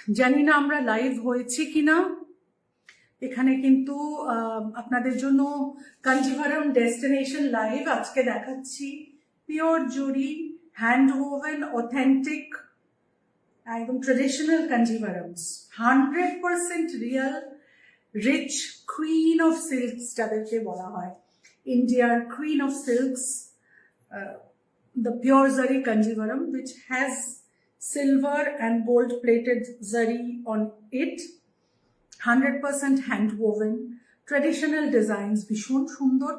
জানি না আমরা লাইভ হয়েছি কিনা। এখানে কিন্তু আপনাদের জন্য কাঞ্জিভারাম ডেস্টিনেশন লাইভ আজকে দেখাচ্ছি। Pure zari, hand woven, authentic, একদম traditional Kanjivarams, 100% real, rich queen of silks যাদেরকে বলা হয়, ইন্ডিয়ার queen of silks, the pure zari kanjivaram, which has silver and gold plated zari on it, 100% hand woven, traditional designs, ভীষণ সুন্দর,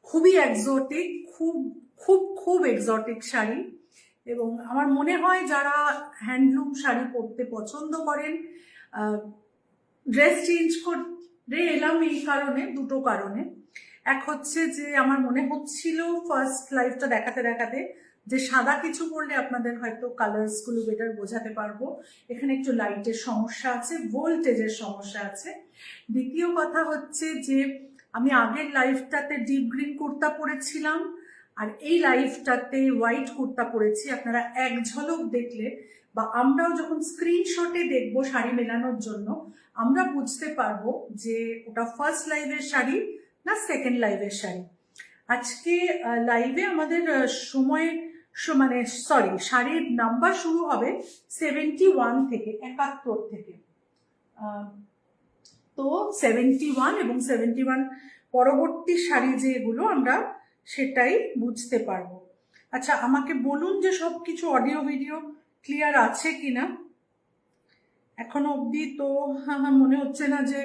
খুবই এক্সোটিক, খুব খুব খুব এক্সোটিক শাড়ি। এবং আমার মনে হয় যারা হ্যান্ডলুম শাড়ি পরতে পছন্দ করেন, ড্রেস চেঞ্জ করে এলাম এই কারণে, দুটো কারণে। এক হচ্ছে যে আমার মনে হচ্ছিল ফার্স্ট লাইফটা দেখাতে দেখাতে যে সাদা কিছু পরলে আপনাদের হয়তো কালার্সগুলো বেটার বোঝাতে পারবো। এখানে একটু লাইটের সমস্যা আছে, ভোল্টেজের সমস্যা আছে। দ্বিতীয় কথা হচ্ছে যে আমি আগের লাইফটাতে ডিপ গ্রিন কুর্তা পরেছিলাম, আর এই লাইফটাতে হোয়াইট কুর্তা পরেছি। আপনারা এক ঝলক দেখলে বা আমরাও যখন স্ক্রিনশটে দেখবো শাড়ি মেলানোর জন্য, আমরা বুঝতে পারবো যে ওটা ফার্স্ট লাইভের শাড়ি না সেকেন্ড লাইভের শাড়ি। আজকে লাইভে আমাদের সময় মানে শাড়ির নাম্বার শুরু হবে 71 থেকে, 71 থেকে। তো 71 এবং 71 পরবর্তী শাড়ি যেগুলো আমরা সেটাই বুঝতে পারবো। আচ্ছা, আমাকে বলুন যে সব কিছু অডিও ভিডিও ক্লিয়ার আছে কিনা। এখনো অবধি তো মনে হচ্ছে না যে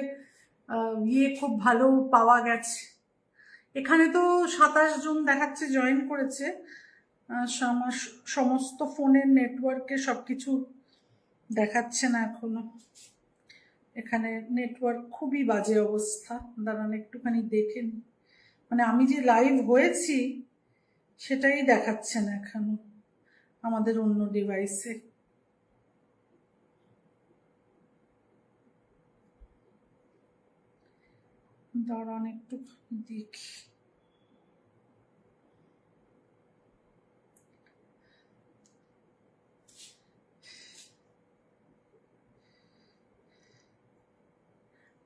খুব ভালো পাওয়া গেছে। এখানে তো 27 জন দেখাচ্ছে জয়েন করেছে। আমার সমস্ত ফোনের নেটওয়ার্কে সবকিছু দেখাচ্ছে না এখনো। এখানে নেটওয়ার্ক খুবই বাজে অবস্থা। দাঁড়ান একটুখানি দেখেন, মানে আমি যে লাইভ হয়েছি সেটাই দেখাচ্ছে না এখনো আমাদের অন্য ডিভাইসে। দাঁড়ান একটু দেখি।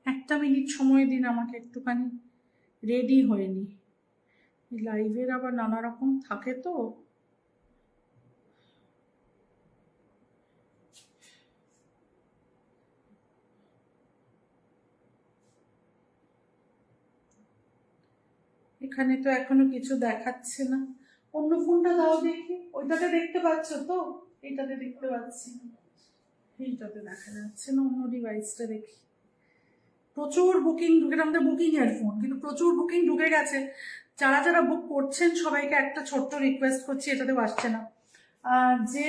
একটা মিনিট সময় দিন আমাকে, একটুখানি রেডি হয়ে নি। লাইভের আবার নানা রকম থাকে তো। এখানে তো এখনো কিছু দেখাচ্ছে না। অন্য ফোনটা দাও দেখি, ওইটাতে দেখতে পাচ্ছ তো? এইটাতে দেখতে পাচ্ছি, এইটাতে দেখা যাচ্ছে না। অন্য ডিভাইসটা দেখি। প্রচুর বুকিং ঢুকে, আমাদের বুকিং এর ফোন, কিন্তু প্রচুর বুকিং ঢুকে গেছে। যারা যারা বুক করছেন সবাইকে একটা ছোট্ট রিকোয়েস্ট করছি, এটাতেও আসছে না, যে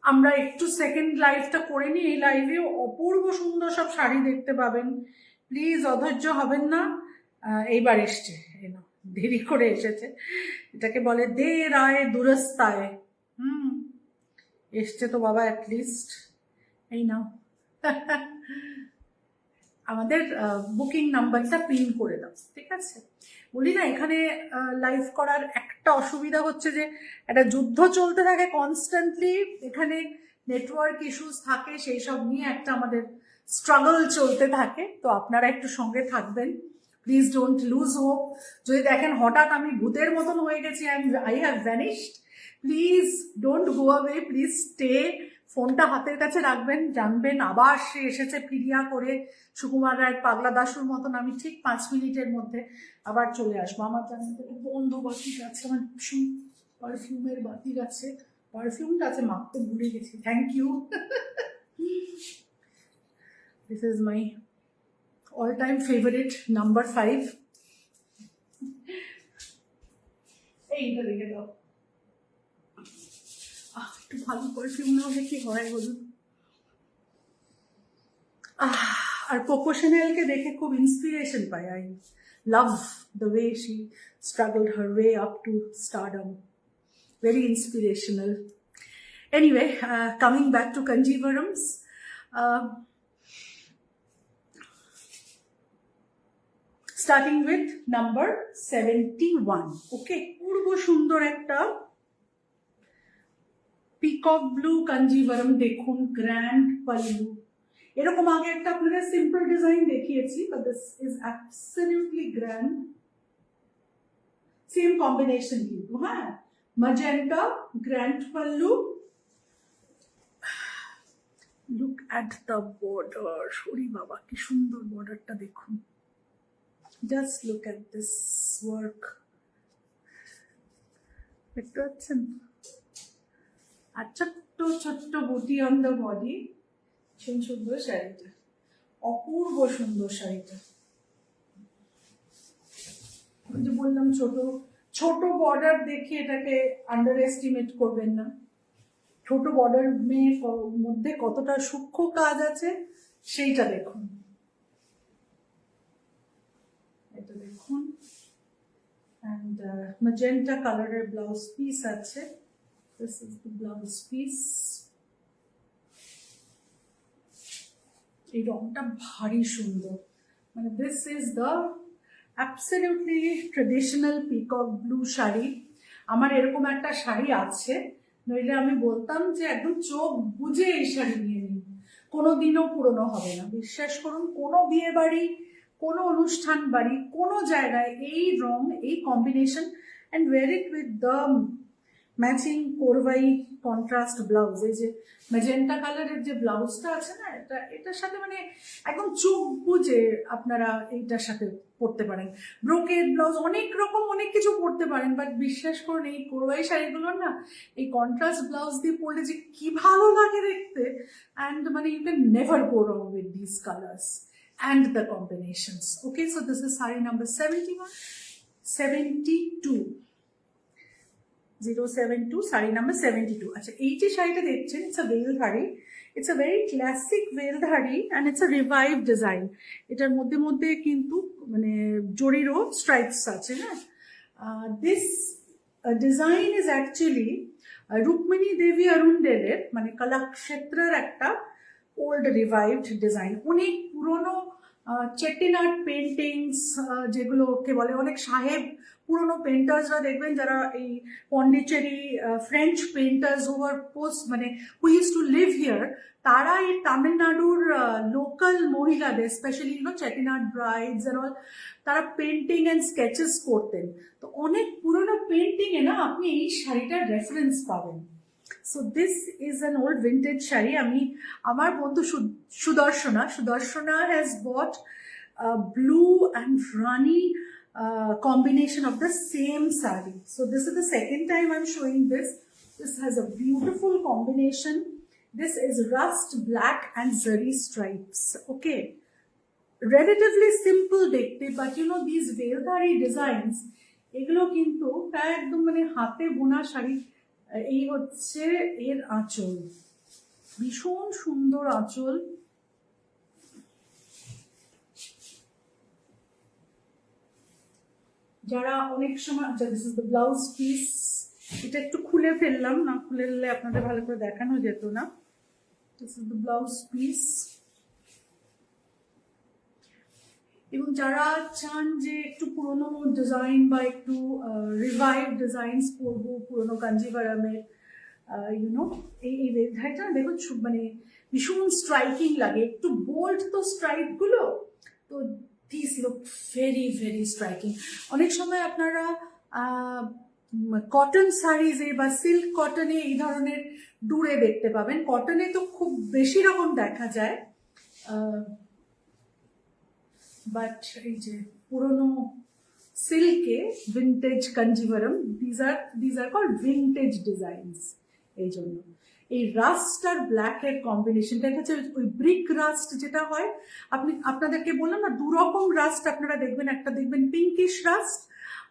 আমরা একটু সেকেন্ড লাইভটা করে নিই। এই লাইভে অপূর্ব সুন্দর সব শাড়ি দেখতে পাবেন, প্লিজ অধৈর্য হবেন না। এইবার এসছে, দেরি করে এসেছে, এটাকে বলে দের আয় দুরস্তায়। এসছে তো বাবা, অ্যাটলিস্ট এই নাও। আমাদের বুকিং নাম্বারটা পিন করে দাও, ঠিক আছে? বলি না, এখানে লাইভ করার একটা অসুবিধা হচ্ছে যে একটা যুদ্ধ চলতে থাকে কনস্ট্যান্টলি। এখানে নেটওয়ার্ক ইস্যুস থাকে, সেই সব নিয়ে একটা আমাদের স্ট্রাগল চলতে থাকে। তো আপনারা একটু সঙ্গে থাকবেন, প্লিজ ডোন্ট লুজ হোপ। যদি দেখেন হঠাৎ আমি ভূতের মতন হয়ে গেছি, I have vanished, please don't go away, please stay. ফোনটা হাতের কাছে রাখবেন, জানবেন আবার সে এসেছে ফিরিয়া করে, সুকুমার রায়ের পাগলা দাশুর মতন। আমি ঠিক 5 মিনিটের মধ্যে আবার চলে আসবো। আমার জানেন তো বন্ধ বাতিক আছে, আমার ভীষণ পারফিউমের বাতিক আছে, পারফিউমটা আছে, মাখতে ভুলে গেছি। Thank you. This is my all time favourite number 5। এইটা দেখে দাও, একটু ভালো পারফিউম না হলে কি হয় বলুন। আর কোকো শ্যানেলকে দেখে খুব ইন্সপিরেশন পাই। I love the way she struggled her way up to stardom, very inspirational. Anyway, coming back to Kanjivarams, starting with number 71. Okay, পূর্ব সুন্দর একটা পিকক ব্লু কাঞ্জিভারম দেখুন, গ্র্যান্ড পাল্লু। এরকম আগে একটা আপনাদের সিম্পল ডিজাইন দেখিয়েছি, but this is absolutely grand. Same combination কিন্তু, হ্যাঁ, magenta, grand pallu. Look at the border, ওরে বাবা কি সুন্দর বর্ডারটা দেখুন। Just look at this work, দেখতে পাচ্ছেন? আর ছোট্ট ছোট্ট বুটি অন দ্য বডি। ভীষণ সুন্দর শাড়িটা, অপূর্ব সুন্দর শাড়িটা। যে বললাম ছোট ছোট বর্ডার দেখে এটাকে আন্ডার এস্টিমেট করবেন না। ছোট বর্ডার মধ্যে কতটা সূক্ষ্ম কাজ আছে সেইটা দেখুন। এটা দেখুন, অ্যান্ড ম্যাজেন্টা কালারের ব্লাউজ পিস আছে। This is the blouse piece. এই রংটা ভারী সুন্দর, মানে this is the absolutely traditional peacock blue sari. আমার এরকম একটা শাড়ি আছে, নইলে আমি বলতাম যে একদম চোখ বুজে এই শাড়ি নিয়ে নিন, কোনোদিনও পুরনো হবে না। বিশ্বাস করুন, কোনো বিয়ে বাড়ি, কোনো অনুষ্ঠান বাড়ি, কোনো জায়গায় এই রং, এই combination, and wear it with the matching korvai contrast blouse. এই যে ম্যাজেন্টা কালারের যে ব্লাউজটা আছে না, এটার সাথে মানে একদম চোখ বুঝে আপনারা এইটার সাথে পরতে পারেন। ব্রোকেড ব্লাউজ, অনেক রকম অনেক কিছু পরতে পারেন, বাট বিশ্বাস করুন এই কোরবাই শাড়িগুলো না এই কন্ট্রাস্ট ব্লাউজ দিয়ে পরলে যে কি ভালো লাগে দেখতে। অ্যান্ড মানে you can never go wrong with this colours and the combinations. Okay, so this is sari number 72 072, sari number 72। আচ্ছা, এই যে শাড়িটা দেখছেন, it's a veldhari. It's a very classic veldhari and it's a revive design. এটার মধ্যে মধ্যে কিন্তু মানে জরিরও স্ট্রাইপস আছে, হ্যাঁ। This design is actually Rukmini Devi অরুণডেলের, মানে কলাক্ষেত্রের একটা ওল্ড রিভাইভড ডিজাইন। অনেক পুরনো চেটিনাড পেন্টিংস, যেগুলোকে বলে অনেক সাহেব পুরনো পেন্টার্সরা দেখবেন, যারা এই Pondicherry French painters over post মানে হু ইউজ টু লিভ হিয়ার, তারা এই তামিলনাড়ুর লোকাল মহিলাদের, specially Chettinad brides and all, তারা পেন্টিং অ্যান্ড স্কেচেস করতেন। তো অনেক পুরনো পেন্টিংয়ে না আপনি এই শাড়িটার রেফারেন্স পাবেন। So this is an old vintage sari. আমি আমার বন্ধু Sudarshana has bought blue and rani combination of the same saree. So this is the second time I'm showing this. This has a beautiful combination. This is rust black and zari stripes. Okay, relatively simple dekhte, but you know these veldhari designs, এগুলো কিন্তু প্রায় একদম মানে হাতে বোনা শাড়ি। এই হচ্ছে এর আঁচল, ভীষণ সুন্দর আঁচল। যারা অনেক সময়, this is the blouse piece. এটা একটু খুলে ফেললাম, না খুলে আপনাদের ভালো করে দেখানো যেত না। This is the blouse piece. এবং যারা চান যে একটু পুরোনো ডিজাইন বা একটু রিভাইভ ডিজাইনস পরবো পুরোনো কাঞ্জিভারামের, এই ভেলধারিটা দেখুন মানে ভীষণ স্ট্রাইকিং লাগে, একটু বোল্ড তো স্ট্রাইপগুলো, তো this look very very striking. অনেক সময় আপনারা কটন শাড়িজে বা সিল্ক কটনে এই ধরনের ডুরে দেখতে পাবেন। কটনে তো খুব বেশি রকম দেখা যায়, বাট এই যে পুরোনো সিল্কে vintage Kanjivaram, these are called vintage designs. এই জন্য এই রাস্ট আর ব্ল্যাক এর কম্বিনেশনটা হচ্ছে ওই ব্রিক রাস্ট যেটা হয়। আপনাদেরকে বললাম না, দু রকম রাস্ট আপনারা দেখবেন, একটা দেখবেন পিঙ্কিশ রাস্ট,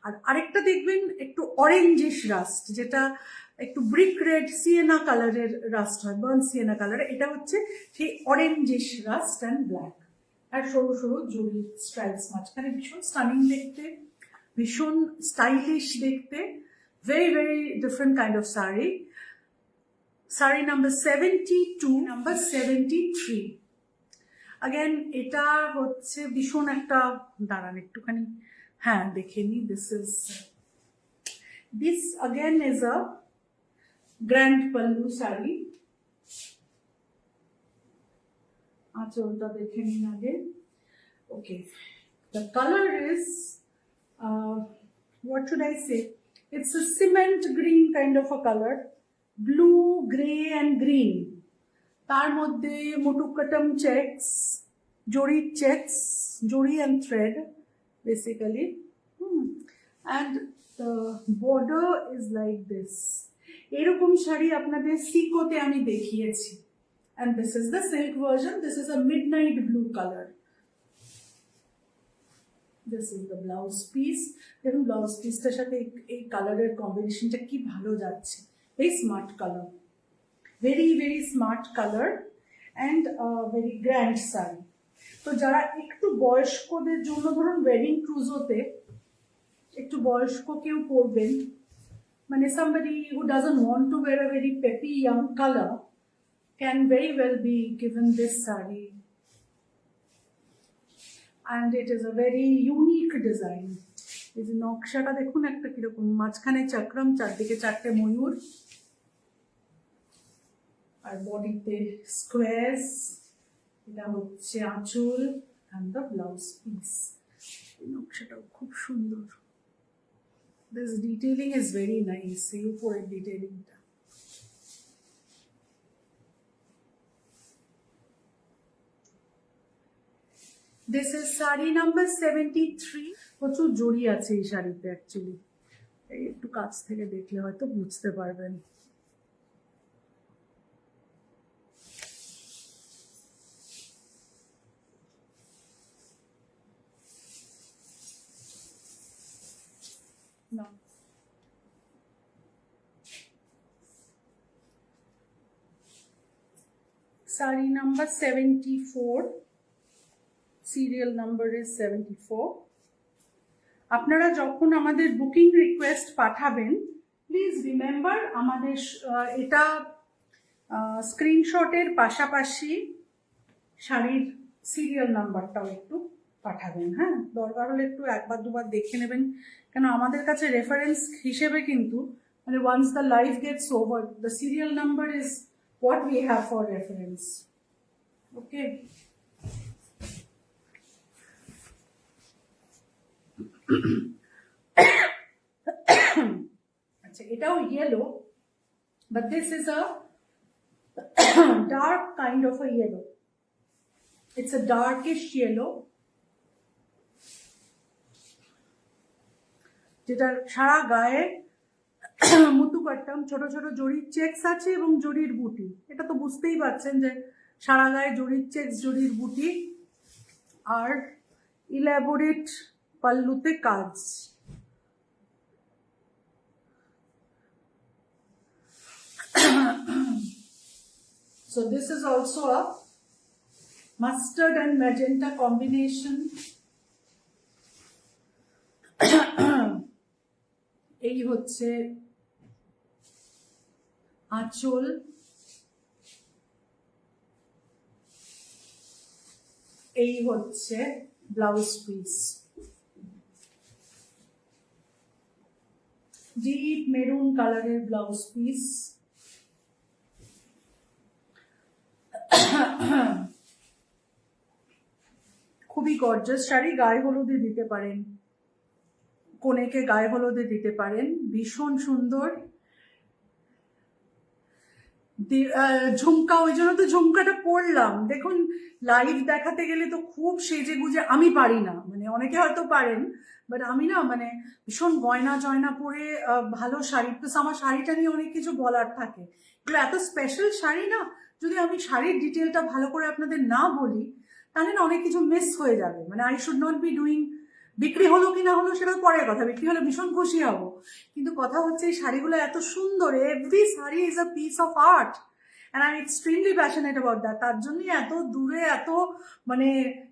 আর আরেকটা দেখবেন একটু অরেঞ্জিশ রাস্ট, যেটা একটু ব্রিক রেড সিয়েনা কালারের রাস্ট হয়, বার্ন সিয়েনা কালার। এটা হচ্ছে সেই অরেঞ্জিশ রাস্ট অ্যান্ড ব্ল্যাক, আর সরু সরু জরি স্ট্রাইপস মাঝখানে। ভীষণ স্টানিং দেখতে, ভীষণ স্টাইলিশ দেখতে, very very different kind of sari. Sari number 72, number 73। Again এটা হচ্ছে ভীষণ একটা, দাঁড়ান একটুখানি, হ্যাঁ দেখে নি। This again is grand pallu sari. আঁচলটা দেখে নিন আগে। ওকে, the color is what should I say, it's a cement green kind of a color, blue, gray and green. তার মধ্যে মোটুকাটম চেকস, জরির চেকস, জরি and thread basically, and the border is like this. এরকম শাড়ি আপনাদের সিকোতে আমি দেখিয়েছি, and this is the silk version. This is a midnight blue color. This is the blouse piece. দেখুন blouse পিসটার সাথে এই কালারের কম্বিনেশনটা কি ভালো যাচ্ছে। Very smart colour, very very smart colour and very grand sari. তো যারা একটু বয়স্কদের জন্য, ধরুন ওয়েডিং ক্রুজোতে একটু বয়স্ক কেউ পরবেন, মানে somebody who doesn't want to wear a very peppy young color can very well be given this saree. And it is a very unique design. এই যে নকশাটা দেখুন একটা কিরকম, মাঝখানে চক্রম, চারদিকে চারটে ময়ূর, আর বডিতে স্কোয়ারস। এটা হচ্ছে আঁচল and the blouse piece. এই নকশাটাও খুব সুন্দর। This detailing is very nice. এই উপরের ডিটেইলিংটা। This is sari number 73. প্রচুর জড়ি আছে এই শাড়িতে অ্যাকচুয়ালি, একটু কাছ থেকে দেখলে হয়তো বুঝতে পারবেন। না, sari number 74, serial number is 74। আপনারা যখন আমাদের বুকিং রিকোয়েস্ট পাঠাবেন, প্লিজ রিমেম্বার আমাদের এটা স্ক্রিনশটের পাশাপাশি শাড়ির সিরিয়াল নাম্বারটাও একটু পাঠাবেন। হ্যাঁ, দরকার হলে একটু একবার দুবার দেখে নেবেন, কেন আমাদের কাছে রেফারেন্স হিসেবে কিন্তু, মানে once the life gets over, the serial number is what we have for reference. Okay, আচ্ছা, এটাও yellow, but this is a dark kind of a yellow. It's a darkish yellow, যেটা সারা গায়ে মুতুকাট্টাম, ছোট ছোট জরির চেকস আছে এবং জরির বুটি। এটা তো বুঝতেই পারছেন যে সারা গায়ে জরির চেকস, জরির বুটি, আর ইলাবোরেট পাল্লুতে কাজ। So this is also a mustard and magenta combination. এই হচ্ছে আঁচল, এই হচ্ছে ব্লাউজ পিস। ডিপ মেরুন কালারের ব্লাউজ পিস। খুবই গর্জাস শাড়ি, গায়ে হলুদে দিতে পারেন, কনেকে গায়ে হলুদে দিতে পারেন, ভীষণ সুন্দর। ঝুমকা, ওই জন্য তো ঝুমকাটা পরলাম। দেখুন, লাইভ দেখাতে গেলে তো খুব সেজে গুজে, আমি পারি না, মানে অনেকে হয়তো পারেন, বাট আমি না, মানে ভীষণ গয়না জয়না পরে ভালো শাড়ি, প্লাস আমার শাড়িটা নিয়ে অনেক কিছু বলার থাকে। এগুলো এত স্পেশাল শাড়ি না, যদি আমি শাড়ির ডিটেলটা ভালো করে আপনাদের না বলি, তাহলে না অনেক কিছু মিস হয়ে যাবে। মানে I should not be doing, বিক্রি হলো কি না হলো সেটা পরের কথা, বিক্রি হলে ভীষণ খুশি হব, কিন্তু কথা হচ্ছে এই শাড়িগুলো এত সুন্দর। Every sari is a piece of art and I am extremely passionate about that. তার জন্যই এত দূরে, এত মানে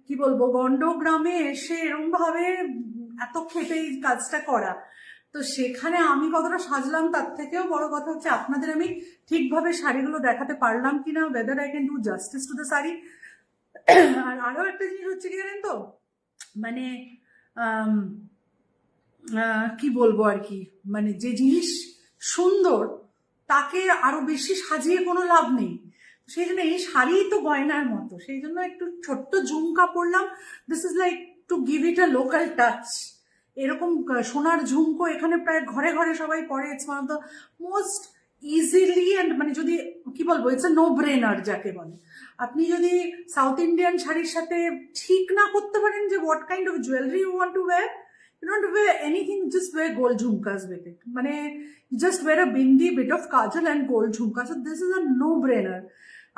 কি বলবো, গন্ডগ্রামে এসে এরকম ভাবে এত খেটে এই কাজটা করা। তো সেখানে আমি কতটা সাজলাম, তার থেকেও বড় কথা হচ্ছে আপনাদের আমি ঠিকভাবে শাড়িগুলো দেখাতে পারলাম কিনা, whether I can do justice to the sari. আর আরো একটা জিনিস হচ্ছে কি জানেন তো, মানে কি বলবো আর কি, মানে যে জিনিস সুন্দর তাকে আরো বেশি সাজিয়ে কোনো লাভ নেই। সেই জন্য এই শাড়ি তো গয়নার মতো, সেই জন্য একটু ছোট্ট ঝুমকা পরলাম। This is like to give it a local touch. এরকম সোনার ঝুমকো এখানে প্রায় ঘরে ঘরে সবাই পরে। It's one of the most easily and মানে যদি কি বলবো, ইটস আ নো ব্রেনার যাকে বলে। আপনি যদি সাউথ ইন্ডিয়ান শাড়ির সাথে ঠিক না করতে পারেন যে what kind of jewellery you want to wear, you don't wear anything, just wear gold jhumkas with it. মানে just wear a bindi, bit of kajal and gold jhumka. So this is a no brainer.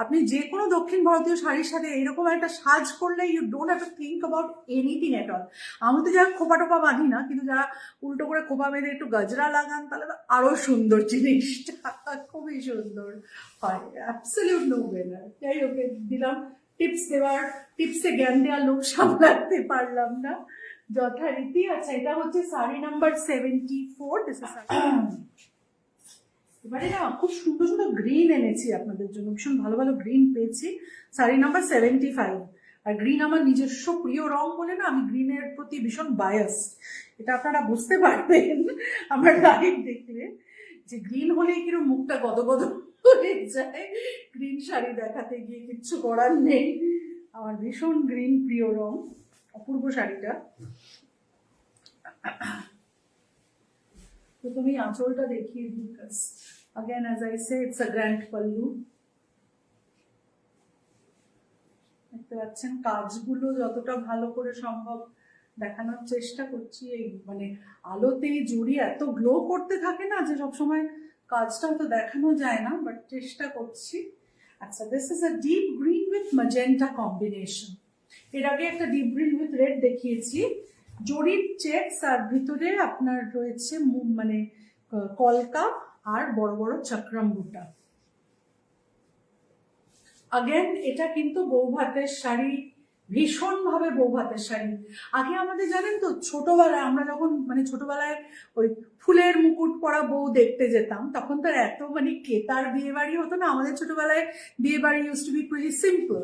আপনি যে কোনো দক্ষিণ ভারতীয় শাড়ির সাথে এরকম একটা সাজ করলে you don't have to think about anything at all. আমি তো যারা খোপা টোপা বাঁধি না, কিন্তু যারা উল্টো করে খোপা বেঁধে একটু গজরা লাগান তাহলে তো আরো সুন্দর জিনিসটা, খুবই সুন্দর হয়। Absolute no brainer. যাই হোক, দিলাম টিপস দেওয়ার, টিপসে জ্ঞান দেওয়ার লোক সামলাতে পারলাম না যথারীতি। আচ্ছা, এটা হচ্ছে শাড়ি নাম্বার 74। এবারে না খুব সুন্দর সুন্দর গ্রিন এনেছি আপনাদের জন্য, ভীষণ ভালো ভালো গ্রিন পেয়েছি। শাড়ি নাম্বার 75। আর গ্রিন আমার নিজস্ব প্রিয় রং বলে না, আমি গ্রিনের প্রতি ভীষণ বায়াস, এটা আপনারা বুঝতে পারবেন আমার লাইভ দেখলে, যে গ্রিন হলেই কিরকম মুখটা গদগদ হয়ে যায় গ্রিন শাড়ি দেখাতে গিয়ে। কিচ্ছু করার নেই, আমার ভীষণ গ্রিন প্রিয় রং। অপূর্ব শাড়িটা। তো তুমি আঁচলটা দেখিয়ে দিই। Again, as I say, it's a grand pallu. দেখতে পাচ্ছেন কাজগুলো যতটা ভালো করে সম্ভব দেখানোর চেষ্টা করছি। এই মানে আলোতেই জুড়ি এত গ্লো করতে থাকে না যে সবসময় কাজটা তো দেখানো যায় না, বাট চেষ্টা করছি। আচ্ছা, this is a deep green with magenta combination. এর আগে একটা ডিপ গ্রিন উইথ রেড দেখিয়েছি। জরির চেকস আর ভিতরে আপনার রয়েছে মানে কলকা আর বড় বড় চক্রম বুটা। আগেন এটা কিন্তু বৌভাতের শাড়ি, ভীষণ ভাবে বৌভাতের শাড়ি। আগে আমাদের জানেন তো ছোটবেলায়, আমরা যখন মানে ছোটবেলায় ওই ফুলের মুকুট পরা বউ দেখতে যেতাম, তখন তো এত মানে কেতার বিয়ে বাড়ি হতো না। আমাদের ছোটবেলায় বিয়ে বাড়ি use to be pretty simple.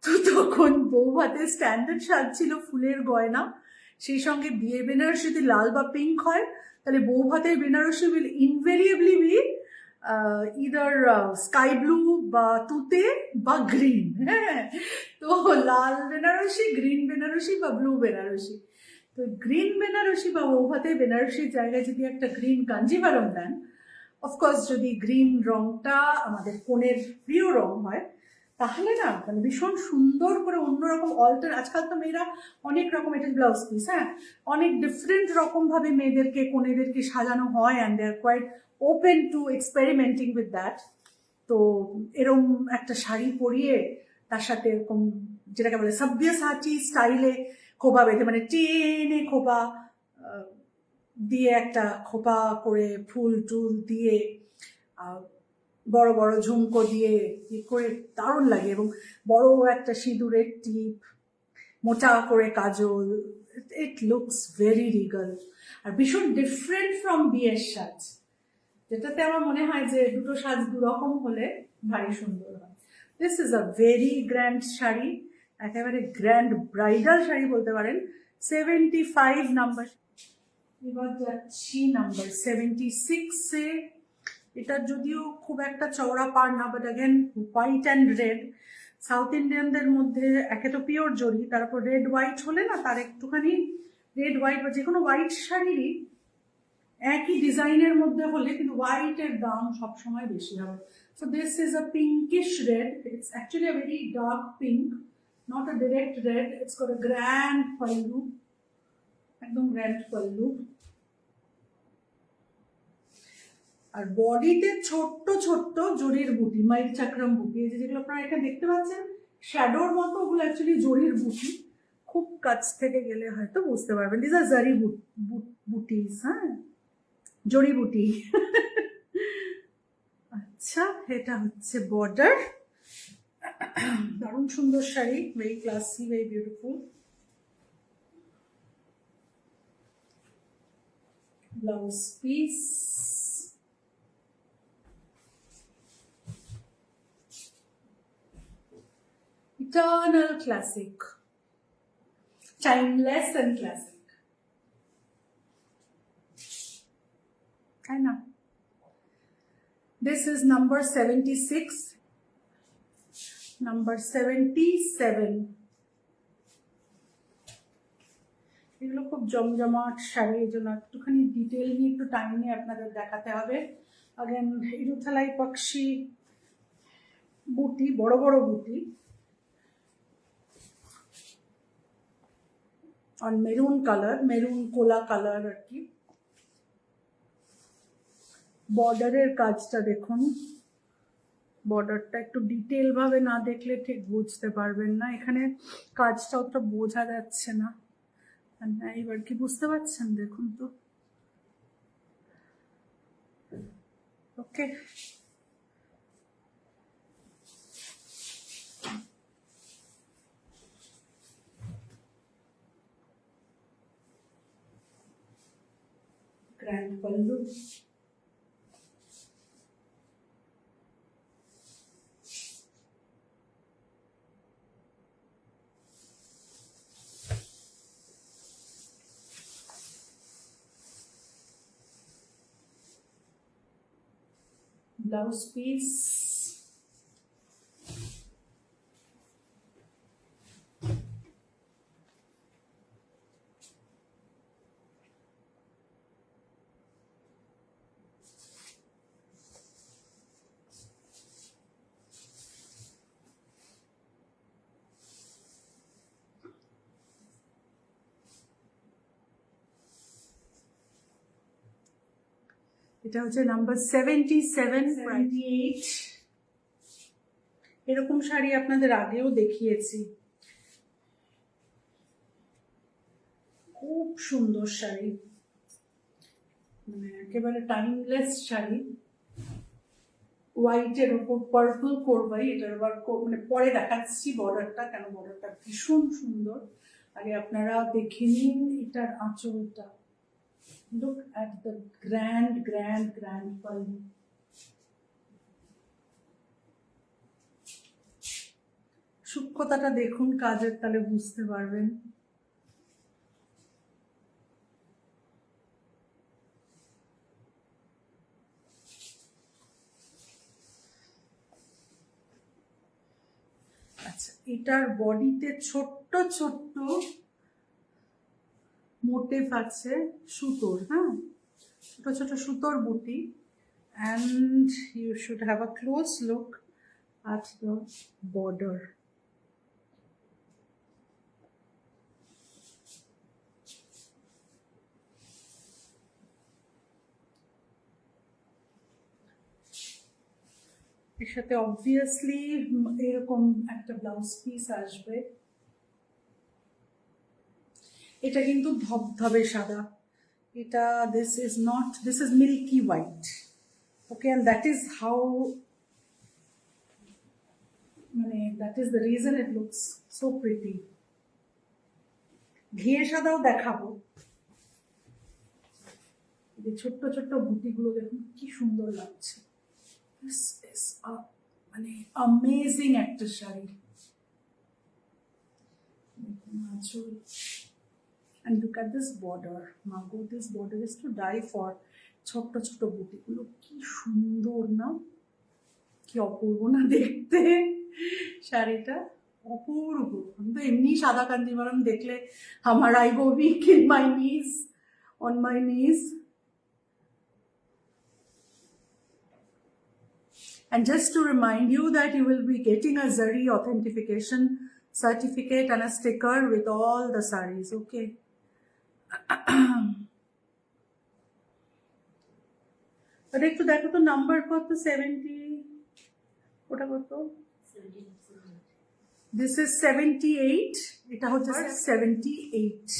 তো তখন বৌভাতের স্ট্যান্ডার্ড সাজ ছিল ফুলের গয়না, সেই সঙ্গে বিয়ের বেনারসি যদি লাল বা পিঙ্ক হয় তাহলে বৌভাতের Benarasi will invariably be either sky blue বা তুতে বা গ্রিন। হ্যাঁ, তো লাল বেনারসি, গ্রিন বেনারসি বা ব্লু বেনারসি। তো গ্রিন বেনারসি বা বৌভাতের বেনারসির জায়গায় যদি একটা গ্রিন কাঞ্জিভারম দেন, অফকোর্স যদি গ্রিন রংটা আমাদের কনের প্রিয় রং হয়, তাহলে না মানে ভীষণ সুন্দর করে অন্যরকম অল্টার। আজকাল তো মেয়েরা অনেক রকম, এটা ব্লাউজ পিস, হ্যাঁ, অনেক ডিফারেন্ট রকম ভাবে মেয়েদেরকে কনেদেরকে সাজানো হয়, and they are quite open to experimenting with that. তো এরকম একটা শাড়ি পরিয়ে তার সাথে এরকম যেটাকে বলে সব্যসাচী স্টাইলে খোপা বেঁধে, মানে টেনে খোপা দিয়ে, একটা খোপা করে ফুল টুল দিয়ে, বড় বড় ঝুমকো দিয়ে করে দারুণ লাগে। এবং বড় একটা সিঁদুরের টিপ, মোটা করে কাজল, ইট লুকস ভেরি রিগাল আর ভীষণ ডিফারেন্ট ফ্রম বিয়ের সাজ, যেটাতে আমার মনে হয় যে দুটো সাজ দুরকম হলে ভারী সুন্দর হয়। This is a very grand sari, একেবারে গ্র্যান্ড ব্রাইডাল শাড়ি বলতে পারেন। 75 নাম্বার। এবার যাচ্ছি নাম্বার 76-এ। এটা যদিও খুব একটা চওড়া পার না, but again white and red. South ইন্ডিয়ানদের মধ্যে একে তো পিওর জরি, তারপর রেড হোয়াইট হলে না তার একটুখানি রেড হোয়াইট বা যে কোনো হোয়াইট শাড়িরই একই ডিজাইনের মধ্যে হলে কিন্তু হোয়াইটের দাম সবসময় বেশি হবে। So this is a pinkish red. It's actually a very dark pink, not a direct red. It's got a grand pallu, একদম গ্র্যান্ড পাল্লু। আর বডিতে ছোট্ট ছোট্ট জরির বুটি, মাইল চাকরাম বুটি, এই যেগুলো আপনারা এখানে দেখতে পাচ্ছেন শ্যাডোর মতো, ওগুলো অ্যাকচুয়ালি জরির বুটি। খুব কাছ থেকে গেলে হয়তো বুঝতে পারবেন, দিস আর জারি বুটিস, হ্যাঁ, জরি বুটি। আচ্ছা, এটা হচ্ছে বর্ডার। দারুণ সুন্দর sari, very classy, very beautiful. Blouse piece, eternal classic, timeless and classic, তাই না? This is number 76, number 77. এগুলো খুব জমজমাট শাড়ি, এই জন্য একটুখানি ডিটেল নিয়ে একটু টাইম নিয়ে আপনাদের দেখাতে হবে। আগেন ইরুথালাই পাক্ষি বুটি, বড় বড় বুটি, আর মেরুন কালার, মেরুন কোলা কালার আর কি। বর্ডারের কাজটা দেখুন, বর্ডারটা একটু ডিটেল ভাবে না দেখলে ঠিক বুঝতে পারবেন না, এখানে কাজটা অতটা বোঝা যাচ্ছে না। এবার কি বুঝতে পারছেন? দেখুন তো, ওকে। গ্র্যান্ড পাল্লু, ব্লাউজ পিস, এটা হচ্ছে নাম্বার 77, 78। এরকম শাড়ি আপনাদের আগেও দেখিয়েছি, খুব সুন্দর শাড়ি, মানে একেবারে টাইমলেস শাড়ি। হোয়াইটের ওপর পার্পল করবাই, এটার আবার মানে পরে দেখাচ্ছি বর্ডারটা, কেন বর্ডারটা ভীষণ সুন্দর। আগে আপনারা দেখে নিন এটার আঁচলটা। Look at the grand pallu. সূক্ষ্মতাটা দেখুন কাজের, তাহলে বুঝতে পারবেন। আচ্ছা, এটার বডিতে ছোট্ট ছোট্ট মোটিভ আছে সুতোর, হ্যাঁ, ছোট ছোট সুতোর বুটি। And you should have a close look at the border. এর সাথে অবভিয়াসলি এরকম একটা ব্লাউজ পিস আসবে। এটা কিন্তু ধবধবে সাদা, এটা this is milky white, okay, and that is how, মানে that is the reason it looks so pretty. ঘিয়ে সাদাও দেখাবো। এই ছোট্ট ছোট্ট বুটিগুলো দেখুন কি সুন্দর লাগছে। This is a মানে amazing একটা sari. And look at this border. Margot, this border is to die for. ছোট্ট ছোট্ট বুটিগুলো কি সুন্দর না, কি অপূর্ব না দেখতে শাড়িটা, অপূর্ব। আমি তো এমনি সাদা কাঞ্জিভারম দেখলে আমার I go weak in my knees, on my knees. And just to remind you that you will be getting a Zari authentication certificate and a sticker with all the sarees, okay? But একটু দেখো তো number কত, 70, ওটা কত? This is 78, এটা হচ্ছে 78।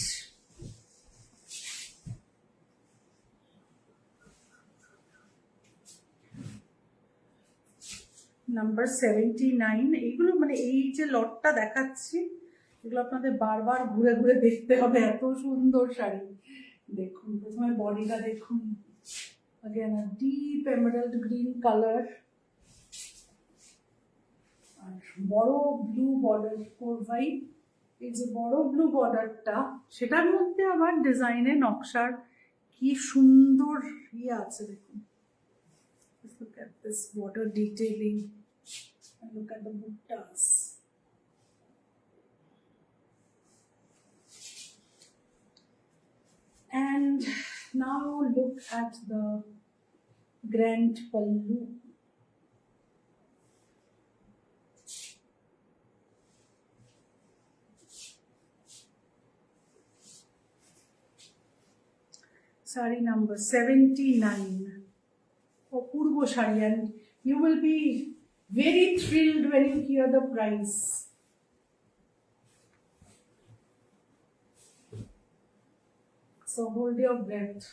Number 79। এইগুলো মানে এই যে লটটা দেখাচ্ছি, এগুলো আপনাদের বারবার ঘুরে ঘুরে দেখতে হবে, এত সুন্দর শাড়ি। দেখুন প্রথমে বডিটা দেখুন, again a deep emerald green color, আর বড় ব্লু বর্ডার করবাই। এই যে বড় ব্লু বর্ডারটা, সেটার মধ্যে আবার ডিজাইনে নকশার কি সুন্দর ইয়ে আছে দেখুন, Look at this border detailing and look at the buttas. And now look at the grand pallu. Sari number 79. Apurbo shari, and you will be very thrilled when you hear the price. So hold your breath.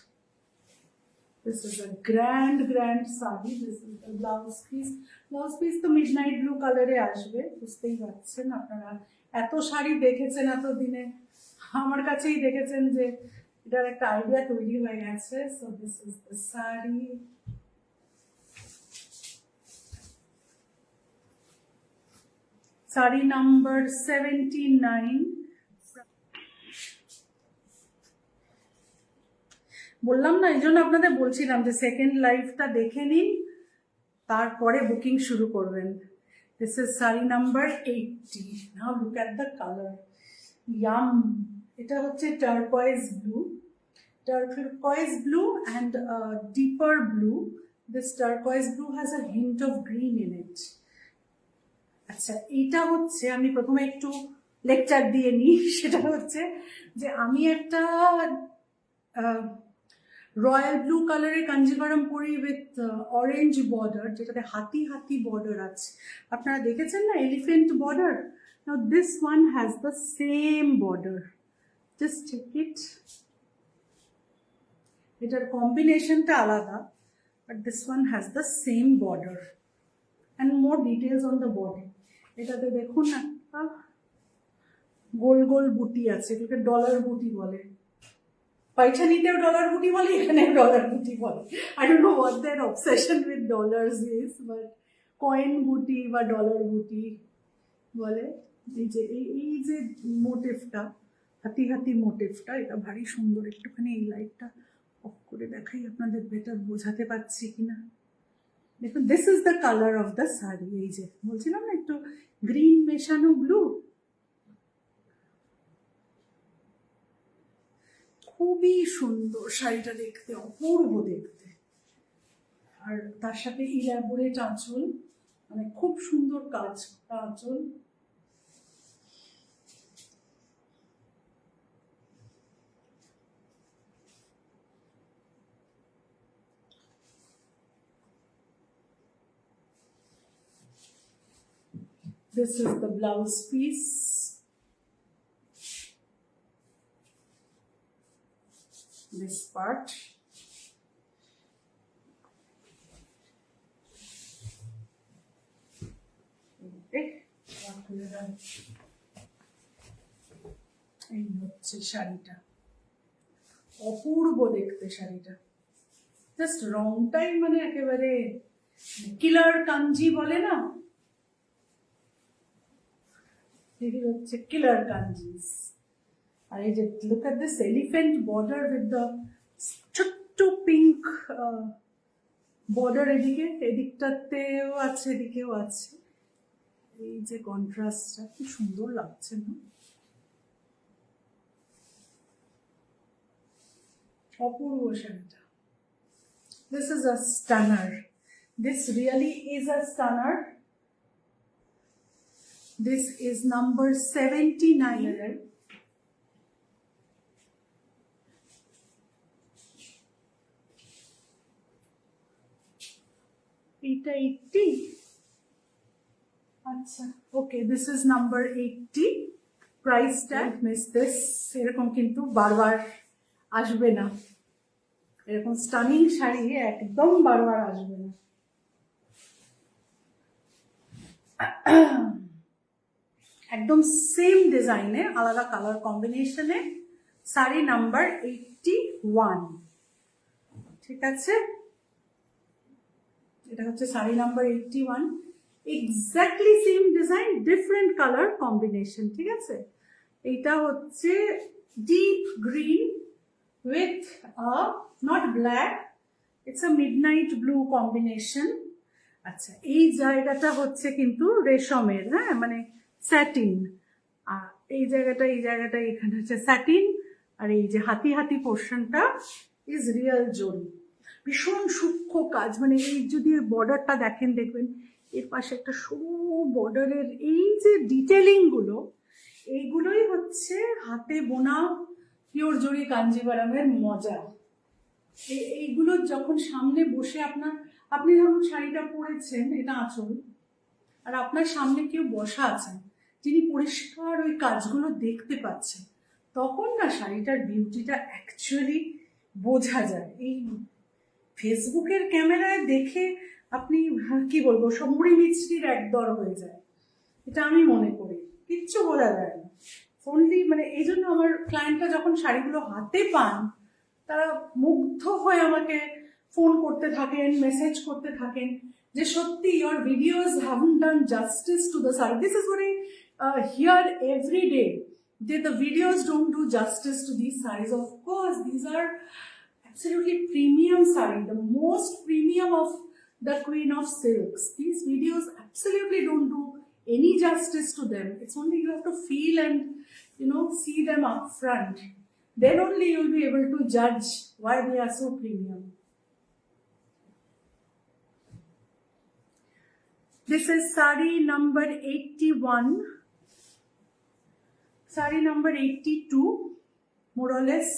This is a grand sari. This is the blouse piece. Blouse piece to midnight blue color e ashbe. বুঝতেই পারছেন আপনারা এত শাড়ি দেখেছেন এত দিনে আমার কাছেই দেখেছেন যে এটার একটা আইডিয়া তৈরি হয়ে গেছে. So this is the sari. Sari number 79. বললাম না, এই জন্য আপনাদের বলছিলাম যে সেকেন্ড লাইভটা দেখে নিন, তারপরে বুকিং শুরু করবেন. This is sari number 80. Now look at the colour. Yum. এটা হচ্ছে turquoise blue and deeper blue. This turquoise blue has a hint of green in it. আচ্ছা, এটা হচ্ছে আমি প্রথমে একটু লেকচার দিয়ে নিই. সেটা হচ্ছে যে আমি একটা রয়্যাল ব্লু কালারের কাঞ্জিভারাম পরি উইথ অরেঞ্জ বর্ডার, যেটাতে হাতি বর্ডার আছে. আপনারা দেখেছেন না elephant border? Now this one has the same border. Just check it. এটার কম্বিনেশনটা আলাদা, but this one has the same border and more details on the body. এটাতে দেখুন একটা গোল বুটি আছে, এটাকে ডলার বুটি বলে. পাইছানিতেও ডলার বুটি বলে, এখানেও ডলার বুটি বলে. I don't know what their obsession with dollars is, but coin বুটি বা ডলার বুটি বলে. এই যে মোটিভটা, হাতি মোটিভটা, এটা ভারী সুন্দর. একটুখানি এই লাইটটা অফ করে দেখাই আপনাদের বেটার বোঝাতে পারছি কিনা. দেখুন, this is the colour of the sari. এই যে বলছিলাম না একটু গ্রিন মেশানো ব্লু, খুবই সুন্দর শাড়িটা দেখতে, অপূর্ব দেখতে. আর তার সাথে ইলাবোরেট আঁচল, মানে খুব সুন্দর কাজ আঁচল. This is the blouse piece. This part. এই হচ্ছে শাড়িটা, অপূর্ব দেখতে শাড়িটা. জাস্ট রংটাই মানে একেবারে কিলার কাঞ্জি বলে না, হচ্ছে কিলার কাঞ্জিস. আর এই যে look at this elephant border with the ছোট্ট পিঙ্ক বর্ডার. এদিকটাতেও আছে, এদিকেও আছে. এই যে কন্ট্রাস্টটা কি সুন্দর লাগছে না? অপূর্ব শাড়িটা. This is a Stunner. This really is a Stunner. This is number 79. It's 80. Achha. Okay, this is number 80. Price tag. Miss this. এরকম কিন্তু বারবার আসবে না. এরকম স্টানিং শাড়ি একদম বারবার আসবে না. একদম সেম ডিজাইনে আলাদা কালার কম্বিনেশনে শাড়ি নাম্বার 81. ঠিক আছে, এটা হচ্ছে sari number 81. Exactly same design, different colour combination. ঠিক আছে, এটা হচ্ছে deep green with not black, it's a midnight blue combination. আচ্ছা, এই জায়গাটা হচ্ছে কিন্তু রেশমের, হ্যাঁ, মানে স্যাটিন। আর এই জায়গাটা এখানে হচ্ছে স্যাটিন, আর এই যে হাতি হাতি পোর্শনটা ইজ রিয়েল জরি। ভীষণ সূক্ষ্ম কাজ, মানে এই যদি বর্ডারটা দেখেন দেখবেন এর পাশে একটা সরু বর্ডারের এই যে ডিটেলিংগুলো, এইগুলোই হচ্ছে হাতে বোনা পিওর জরি কাঞ্জিভারামের মজা। এইগুলো যখন সামনে বসে আপনি ধরুন শাড়িটা পরেছেন, এটা আঁচল, আর আপনার সামনে কেউ বসা আছেন যিনি পরিষ্কার ওই কাজগুলো দেখতে পাচ্ছেন, তখন না শাড়িটার বিউটিটা অ্যাকচুয়ালি বোঝা যায়। এই ফেসবুকের ক্যামেরায় দেখে আপনি কি বলবো, মুড়ি মিষ্টির একদর হয়ে যায়, এটা আমি মনে করি, কিচ্ছু বোঝা যায় না। অনলি মানে এই জন্য আমার ক্লায়েন্টরা যখন শাড়িগুলো হাতে পান তারা মুগ্ধ হয়ে আমাকে ফোন করতে থাকেন, মেসেজ করতে থাকেন যে সত্যি your videos haven't done justice to the saree. This is what I hear every day, that the videos don't do justice to these sarees. Of course, these are absolutely premium saree, the most premium of the queen of silks. These videos absolutely don't do any justice to them. It's only you have to feel and see them up front. Then only you'll be able to judge why they are so premium. This is saree number 81, saree number 82, more or less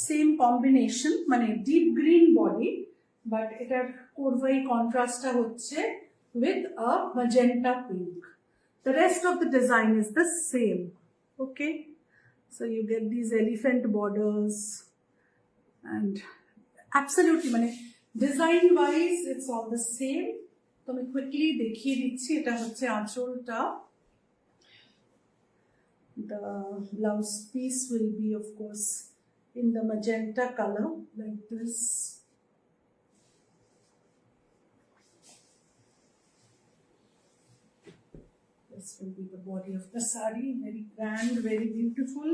same combination, মানে deep green body, but এটার কোরভাই কন্ট্রাস্টটা হচ্ছে with a magenta pink. The rest of the design is the same. Okay, so you get these elephant borders and absolutely মানে design wise it's all the same. তো আমি quickly দেখিয়ে দিচ্ছি, এটা হচ্ছে আঁচলটা। The blouse piece will be of course in the magenta color like this. This will be the body of the saree, very grand, very beautiful.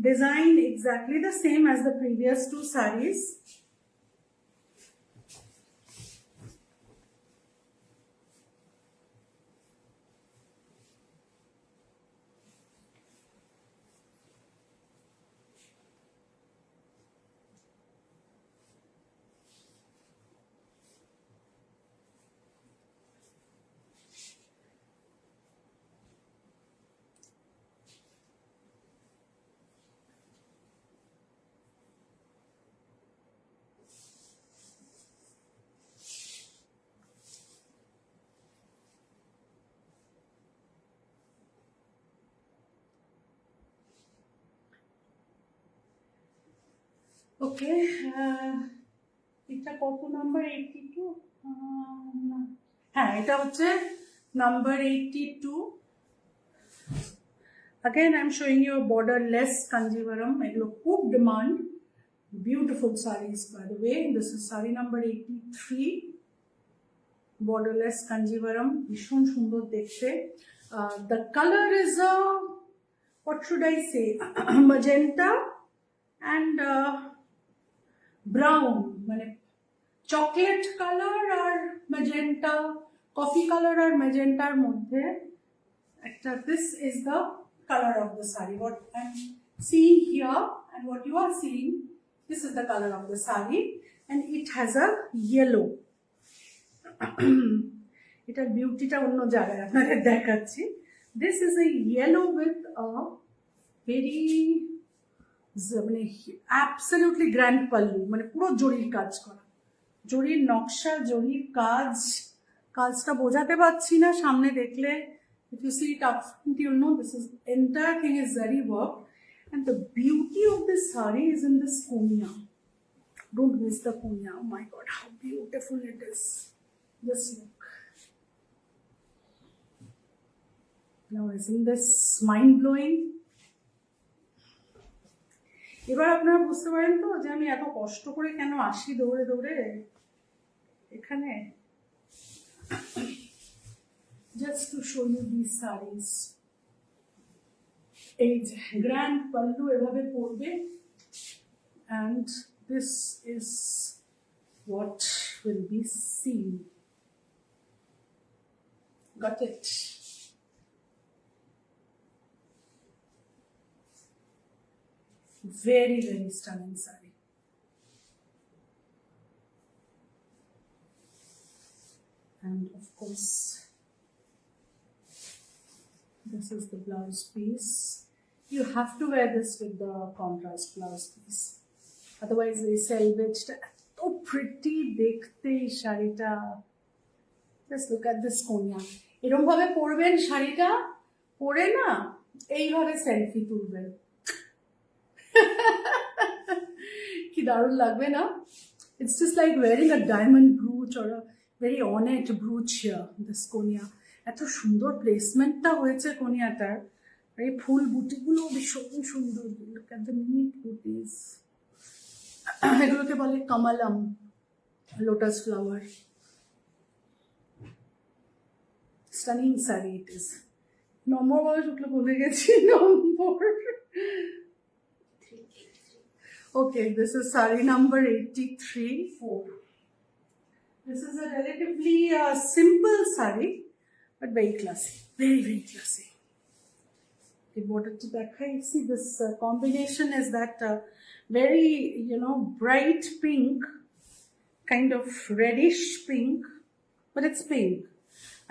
Designed exactly the same as the previous two sarees. ওকে, এটা কত number? 82? হ্যাঁ, এটা হচ্ছে number 82। Again, I'm showing you a borderless Kanjivaram. এগুলো খুব demand, beautiful sarees by the way. This is saree number 83, borderless Kanjivaram, ভীষণ সুন্দর দেখতে। The color is a, what should I say, magenta and brown, মানে chocolate colour আর magenta, coffee colour আর ম্যাজেন্টার মধ্যে একটা, this is the colour of the sari. What I am seeing here and what you are seeing, this is the color of the saree and it has a yellow. এটার বিউটিটা অন্য জায়গায় আপনাদের দেখাচ্ছি। This is a yellow with a very মানে absolutely grand pallu, মানে পুরো জরির কাজ করা, জরির নকশা, জরির কাজ। কাজটা বোঝাতে পারছি না, সামনে দেখলে if you see it up front you'll know this is entire thing is zari work, and the beauty of this saree is in this kunya. Don't miss the kunya. Oh my god, how beautiful it is. Just look. Now isn't this mind blowing? এবার আপনারা বুঝতে পারেন তো যে আমি এত কষ্ট করে কেন আসি দৌড়ে দৌড়ে এখানে, just to show you these sarees. এই যে গ্র্যান্ড পাল্লু এভাবে পড়বে, and this is what will be seen. Got it? Very, very stunning saree. And of course, this is the blouse piece. You have to wear this with the contrast blouse piece. Otherwise, they salvaged. So pretty দেখতে এই শাড়িটা। Just look at this কোনিয়া। এরকম ভাবে পরবেন শাড়িটা, পরে না এইভাবে সেলফি তুলবেন। কি দারুণ লাগবে না? It's just like wearing a diamond brooch or a very ornate brooch here, this কোনিয়া। এত সুন্দর প্লেসমেন্টটা হয়েছে কোনিয়াটার। এই ফুল বুটিগুলো ভীষণ সুন্দর। Look at the neat booties. এগুলোকে বলে kamalam, lotus flower. Stunning sari it is. নম্বর বলে শুক্ল বলে গেছি নম্বর। Okay, this is saree number 83-4. This is a relatively simple saree, but very classy, very, very classy. Okay, border to dekhai. See, this combination is that very, bright pink, kind of reddish pink, but it's pink.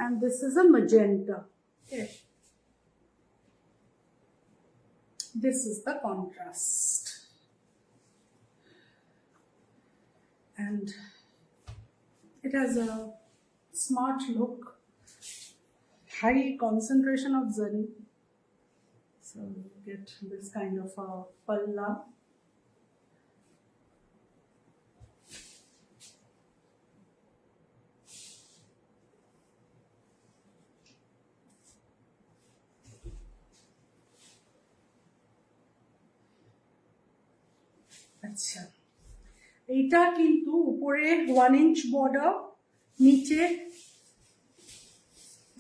And this is a magenta. Okay. This is the contrast. And it has a smart look, high concentration of zari. So you get this kind of a palla. আচ্ছা, এইটা কিন্তু উপরে 1 inch border, নিচে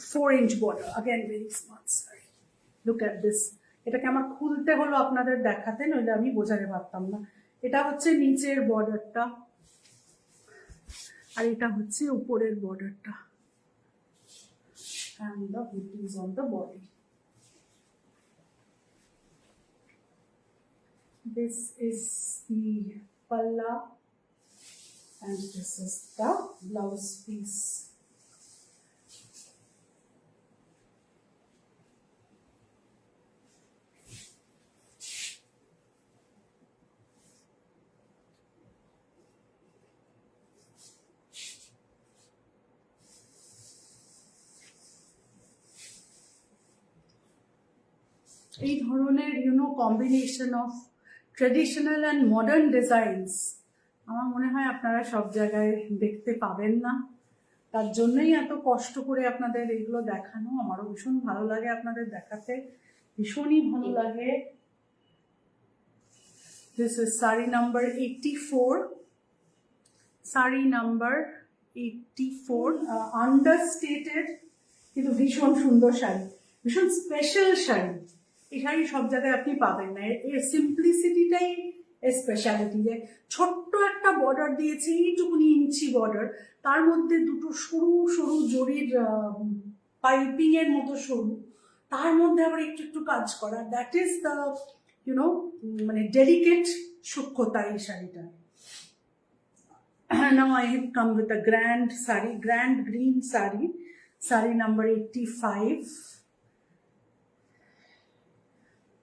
4 inch border. Again, very smart saree. Look at this. এটাকে আমার খুলতে হলো আপনাদের দেখাতে, নইলে আমি বোঝাতে পারতাম না। এটা হচ্ছে নিচের বর্ডারটা, আর এটা হচ্ছে উপরের বর্ডারটা। And the booties on the body. This is the palla and this is the blouse piece. এই ধরনের combination of traditional and modern designs আমার মনে হয় আপনারা সব জায়গায় দেখতে পাবেন না। তার জন্যই এত কষ্ট করে আপনাদের এগুলো দেখানো। আমারও ভীষণ ভালো লাগে আপনাদের দেখাতে, ভীষণই ভালো লাগে। This is sari number 84, sari number 84, আন্ডারস্টেটেড কিন্তু ভীষণ সুন্দর শাড়ি, ভীষণ স্পেশাল শাড়ি। এই শাড়ি সব জায়গায় আপনি পাবেন না। এর সিম্পলিসিটিটাই এর স্পেশালিটি, যে ছোট্ট একটা বর্ডার দিয়েছে, এইটুকুনি ইঞ্চি বর্ডার, তার মধ্যে দুটো সরু সরু জরির পাইপিং এর মতো সরু, তার মধ্যে আবার একটু একটু কাজ করা। দ্যাট ইজ দ্য মানে ডেলিকেট সূক্ষ্মতা এই শাড়িটা। Now I have come with a grand saree, grand green saree, saree number 85.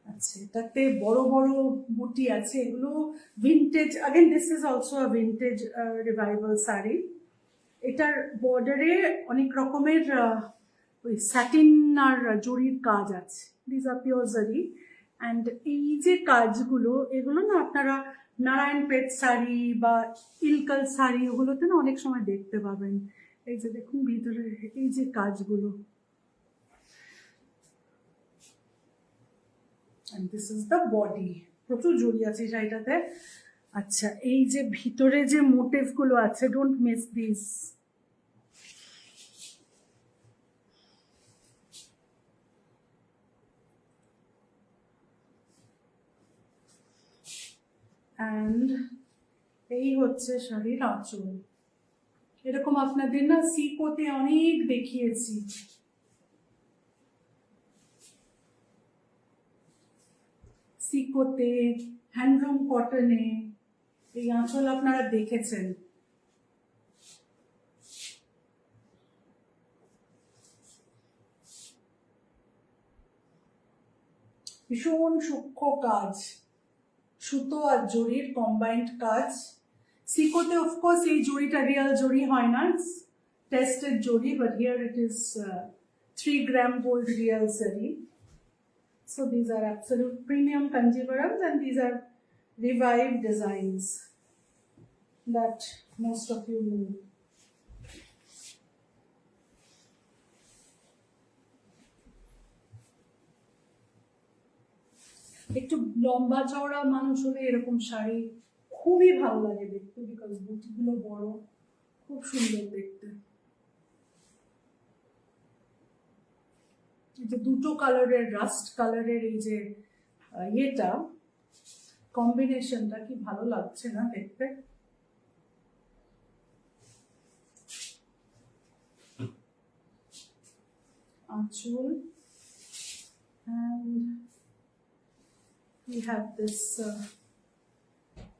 আচ্ছা, এটাতে বড় বড় বুটি আছে, এগুলো vintage. Again this is also a vintage revival sari. এটার বর্ডারে অনেক রকমের ওই স্যাটিন আর জরির কাজ আছে। দিস আর পিওর জারি। অ্যান্ড এই যে কাজগুলো, এগুলো না আপনারা নারায়ণপেট শাড়ি বা ইলকাল শাড়ি, ওগুলোতে না অনেক সময় দেখতে পাবেন। এই যে দেখুন ভিতরে এই যে কাজগুলো, and this is the body. প্রচুর জড়ি আছে শাড়িটাতে। আচ্ছা, এই যে ভিতরে যে মোটিভ গুলো আছে, ডোন্ট মিস দিস। অ্যান্ড এই হচ্ছে শাড়ির আঁচল। এরকম আপনাদের না সিকোতে অনেক দেখিয়েছি। সিকোতে, হ্যান্ডলুম কটনে এই আঁচল আপনারা দেখেছেন। ভীষণ সূক্ষ্ম কাজ, সুতো আর জরির কম্বাইন্ড কাজ। সিকোতে অফকোর্স এই জরিটা রিয়াল জরি হয় না, টেস্টেড জরি, but here it is 3 gram gold real zari. So these are absolute premium Kanjivarams, and these are revived designs that most of you know. একটু লম্বা চওড়া মানুষ হলে এরকম শাড়ি খুবই ভালো লাগে দেখতে, বিকজ বুটিগুলো বড়, খুব সুন্দর দেখতে। এই যে দুটো কালারের, রাস্ট কালারের এই যে ইয়েটা, কম্বিনেশনটা কি ভালো লাগছে না দেখতে। আঁচল, and we have this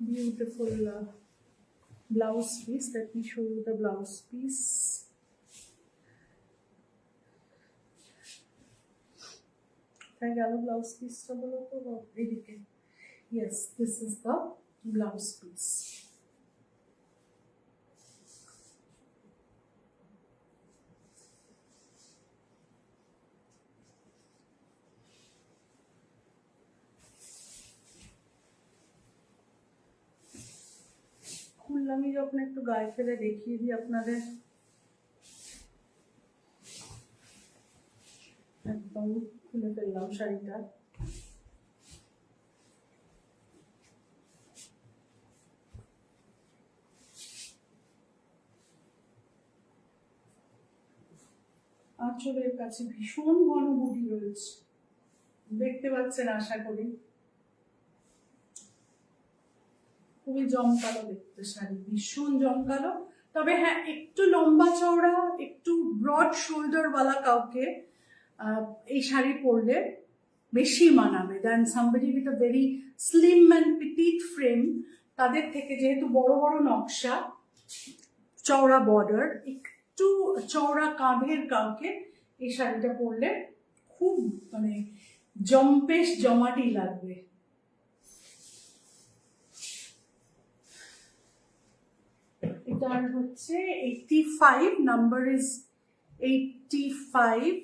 beautiful blouse piece. Let me show you the blouse piece. Blouse piece. Yes, this is the blouse piece. খুললামই যখন একটু গায়ে ফেলে দেখিয়ে দিই আপনাদের। একদম খুলে ফেললাম শাড়িটা। আঁচলের কাছে ভীষণ ঘন বুটি রয়েছে, দেখতে পাচ্ছেন আশা করি। খুবই জমকালো দেখতে শাড়ি, ভীষণ জমকালো। তবে হ্যাঁ, একটু লম্বা চওড়া, একটু ব্রড শোল্ডারওয়ালা কাউকে এই শাড়ি পরলে বেশি মানাবে then somebody with a very slim and petite frame. তাদের থেকে যেহেতু বড় বড় নকশা, চওড়া বর্ডার, একটু চওড়া কাঁধের কাউকে এই শাড়িটা পরলে খুব মানে জম্পেশ জমাটি লাগবে। এটার হচ্ছে 85, number is 85,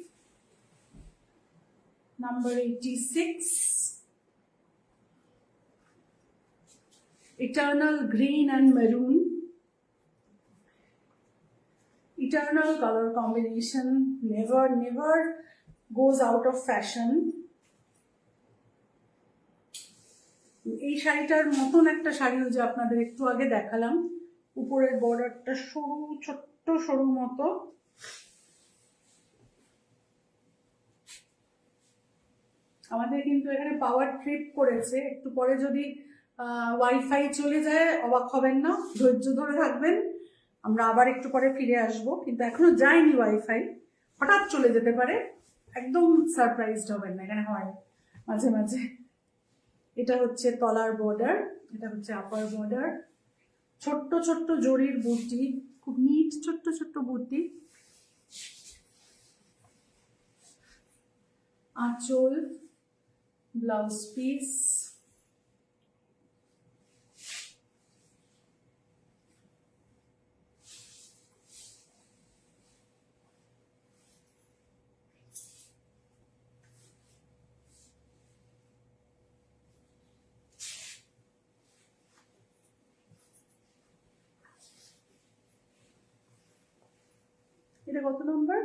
number 86, eternal green and maroon, eternal color combination, never goes out of fashion. এই শাড়িটার মতন একটা শাড়িও যে আপনাদের একটু আগে দেখালাম, উপরের বর্ডারটা সরু, ছোট্ট সরু মতো। আমাদের কিন্তু এখানে পাওয়ার ট্রিপ করেছে, একটু পরে যদি ওয়াইফাই চলে যায় অবাক হবেন না, ধৈর্য ধরে থাকবেন, আমরা আবার একটু পরে ফিরে আসব। কিন্তু এখনো যায়নি ওয়াইফাই, হঠাৎ চলে যেতে পারে, একদম সারপ্রাইজড হবেন না, এখানে হয় মাঝে মাঝে। এটা হচ্ছে তলার বর্ডার, এটা হচ্ছে আপার বর্ডার, ছোট্ট ছোট্ট জরির বুটি, খুব নিট ছোট্ট ছোট্ট বুটি। আঁচল, ব্লাউজ পিস, এটা কত নম্বর?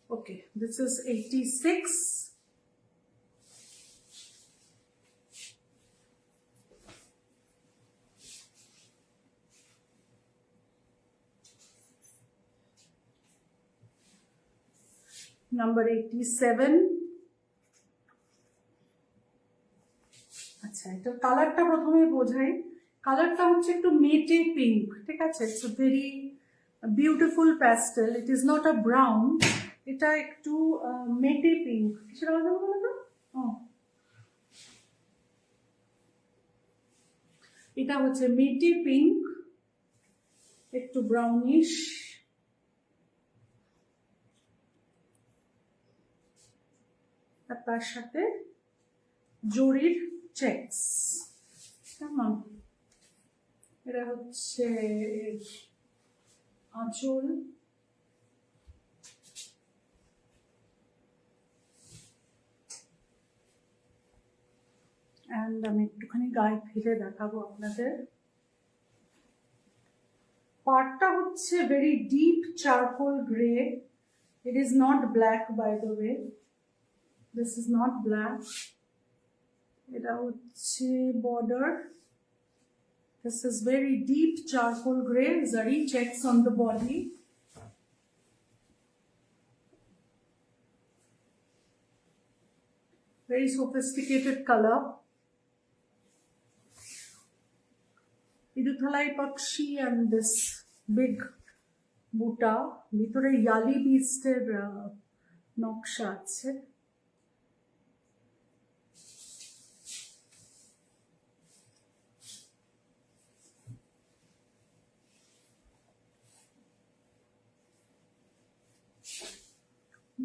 Okay, this is 86. Number 87. আচ্ছা, এটা কালারটা প্রথমে বোঝাই। কালারটা হচ্ছে একটু মেটে পিঙ্ক, ঠিক আছে? It's a very beautiful pastel, it is not a brown, এটা একটু মেটে পিঙ্ক। কিসের আলাদা বলো তো? এটা হচ্ছে মেটে পিঙ্ক, একটু ব্রাউনিশ, আর তার সাথে জরির চেকস। কেমন? এটা হচ্ছে আঁচল, অ্যান্ড আমি একটুখানি গায়ে ফিরে দেখাবো আপনাদের। পার্টটা হচ্ছে very deep charcoal grey, it is not black by the way, this is not black. এটা হচ্ছে border, this is very deep charcoal gray, zari checks on the body. Very sophisticated color. Iduthalai Pakshi and this big buta, ভিতরে yali beasted নকশা আছে।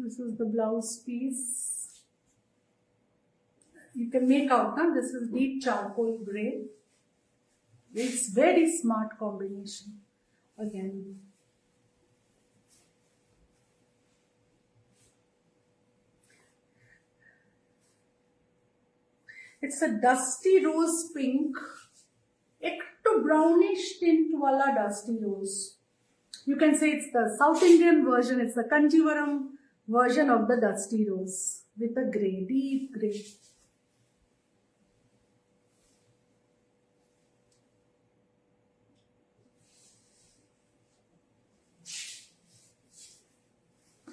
This is the blouse piece. You can make out now, this is deep charcoal gray. It's very smart combination again. It's a dusty rose pink, ekটু brownish tint wala dusty rose. You can say it's the South Indian version, it's the Kanjivaram version of the dusty rose with a grey, deep grey.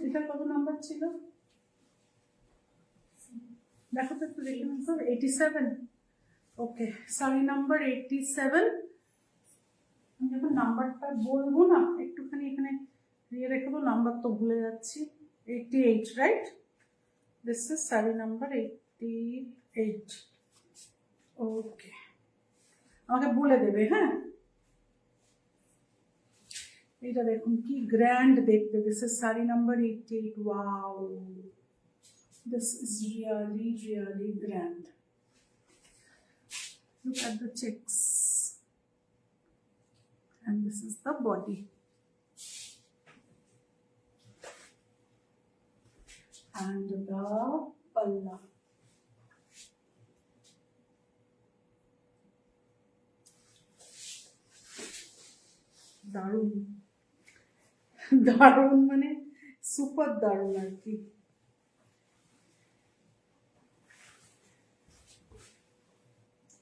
এটা কত number ছিল দেখো তো একটু, দেখে নিন sir. 87। ওকে, sari number 87। আমি যখন নাম্বারটা বলবো না একটুখানি এখানে দিয়ে রেখে দেবো, নাম্বার তো ভুলে যাচ্ছি। 88, right? This is sari number 88। ওকে, আমাকে বলে দেবে, হ্যাঁ। এটা দেখুন কি গ্র্যান্ড দেখতে, this is sari number 88। Wow, this is really, really grand. Look at the checks. And this is the body. And the palla. দারুণ দারুণ, মানে সুপার দারুণ আর কি।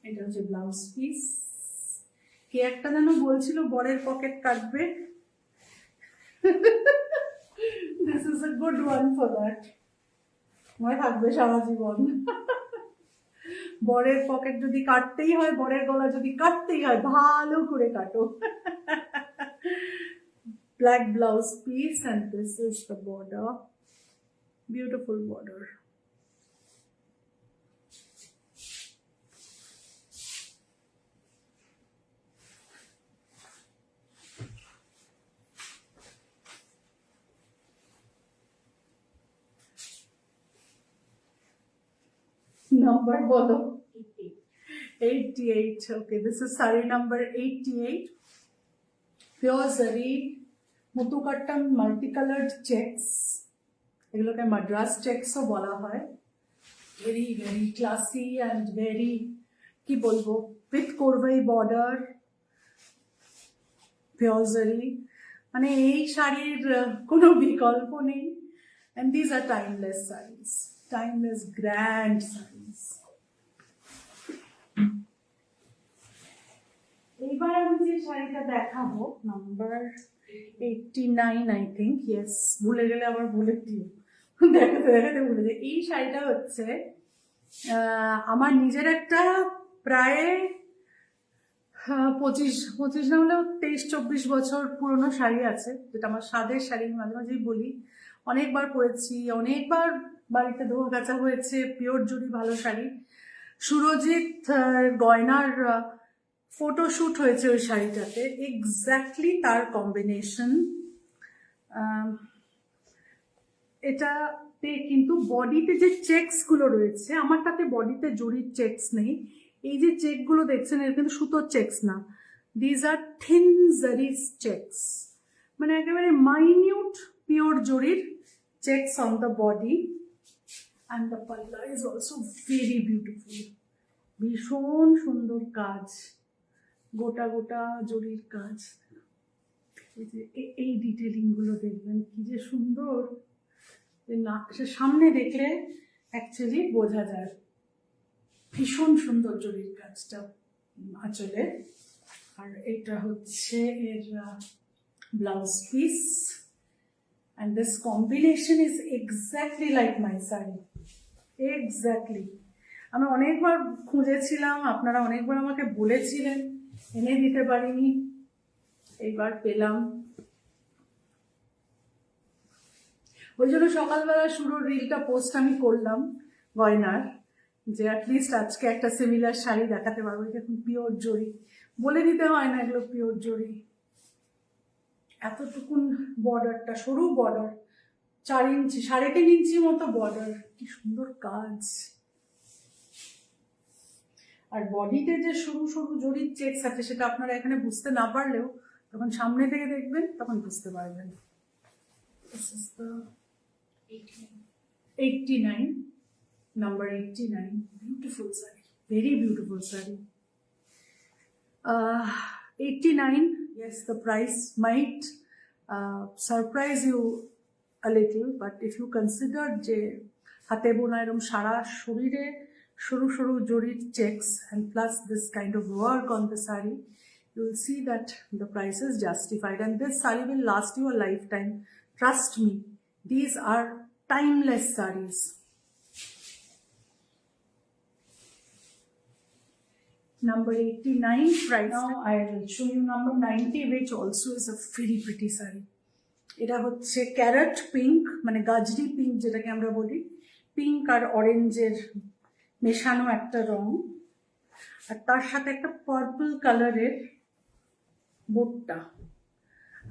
এটা হচ্ছে ব্লাউজ পিস। কে একটা যেন বলছিল বরের পকেট কাটবে, this is a good one for that, মনে থাকবে সারা জীবন। বরের পকেট যদি কাটতেই হয়, বরের গলা যদি কাটতেই হয়, ভালো করে কাটো। Black blouse piece, and this is the border, beautiful border. Number bolo. 88. Okay, this is sari number 88. Pure zari, mutukattam multicolored checks. এগুলোকে মাদ্রাস চেকসও বলা হয়। Very very classy and very, কি বলবো, উইথ কোরভাই বর্ডার, পিওর জারি, মানে এই শাড়ির কোনো বিকল্প নেই। And these are timeless saris, timeless grand saris. এইবার আমি যে শাড়িটা দেখাবো, নাম্বার 89 আই থিঙ্ক, ইয়েস, ভুলে গেলে আবার বলে দিও, দেখাতে দেখাতে ভুলে যাই। এই শাড়িটা হচ্ছে আমার নিজের একটা প্রায় 25 না হলেও 23-24 বছর পুরনো শাড়ি আছে, যেটা আমার স্বাদের শাড়ি, মাঝে মাঝেই বলি। অনেকবার পরেছি, অনেকবার বাড়িতে ধোয়া কাচা হয়েছে। পিওর জুড়ি ভালো শাড়ি। সুরজিৎ গয়নার ফটোশ্যুট হয়েছে ওই শাড়িটাতে, এক্স্যাক্টলি তার কম্বিনেশন। এটাতে কিন্তু বডিতে যে চেকস গুলো রয়েছে, আমারটাতে বডিতে জরির চেকস নেই। এই যে চেক গুলো দেখছেন, এর কিন্তু সুতোর চেকস না, দিজ আর থিন জারিস চেকস, মানে একেবারে মাইনিউট পিওর জরির checks on the body. And the পাল্লা ইজ অলসো ভেরি বিউটিফুল, ভীষণ সুন্দর কাজ, গোটা গোটা জরির কাজ। এই ডিটেলিং গুলো দেখবেন কি যে সুন্দর, না সে সামনে দেখলে অ্যাকচুয়ালি বোঝা যায়। ভীষণ সুন্দর জরির কাজটা আঁচলে। আর এটা হচ্ছে এর blouse piece, and this combination is exactly like my sari, exactly. আমি অনেকবার খুঁজেছিলাম, আপনারা অনেকবার আমাকে বলেছিলেন, এনে দিতে পারিনি, এইবার পেলাম। ওই জন্য সকালবেলা শুরুর রিলটা পোস্ট আমি করলাম গয়নার, যে অ্যাটলিস্ট আজকে একটা সিমিলার শাড়ি দেখাতে পারবো। এখন পিওর জরি, বলে দিতে হয় না এগুলো পিওর জরি। এতটুকুন বর্ডারটা, সরু বর্ডার, 4 ইঞ্চি 3.5 ইঞ্চি মতো বর্ডার, কি সুন্দর কাজ। আর বডিতে যে সরু সরু জরির চেকস আছে, সেটা আপনারা এখানে বুঝতে না পারলেও যখন সামনে থেকে দেখবেন তখন বুঝতে পারবেন। This is the 89, number 89. Beautiful saree, very beautiful saree. 89, yes, the price might surprise you a little, but if you consider যে হাতে বোনা এরকম সারা শরীরে সরু সরু জরির checks and plus this kind of work on the saree, you will see that the price is justified, and this saree will last you a lifetime. Trust me, these are timeless sarees. Number 89 price. Now I will show you number 90, which also is a very pretty saree. এটা হচ্ছে carrot pink, মানে গাজরি pink যেটাকে আমরা বলি, pink আর অরেঞ্জের মেশানো একটা রং, আর তার সাথে একটা পার্পল কালারের বোটটা।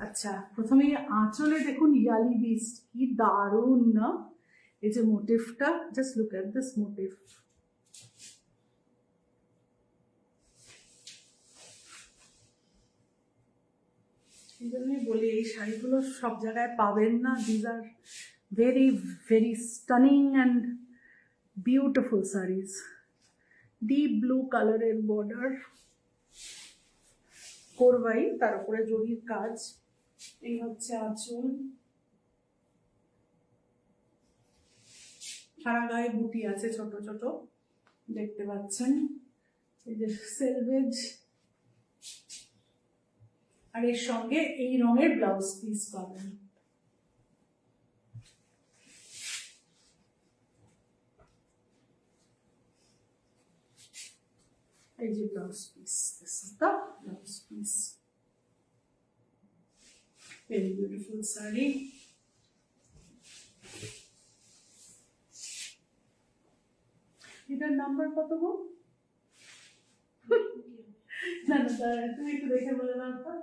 আচ্ছা, প্রথমে আঁচলে দেখুন ইয়ালি বিস্ট, কি দারুণ না এই যে মোটিভটা, just look at this motif. এই জন্যই বলি এই শাড়িগুলো সব জায়গায় পাবেন না। These are very very stunning and beautiful saris. Deep blue কালারের বর্ডার, কোরবাই, তার উপরে জরির কাজ। এই হচ্ছে আঁচল, সারা গায়ে বুটি আছে ছোট ছোট, দেখতে পাচ্ছেন। এই যে সেলভেজ, আর এর সঙ্গে এই রঙের ব্লাউজ পিস পাবেন। এই যে blouse piece, this is the blouse piece. Very beautiful saree. এটার নাম্বার কত গো? না না, তুমি একটু দেখে বলে দাও তো।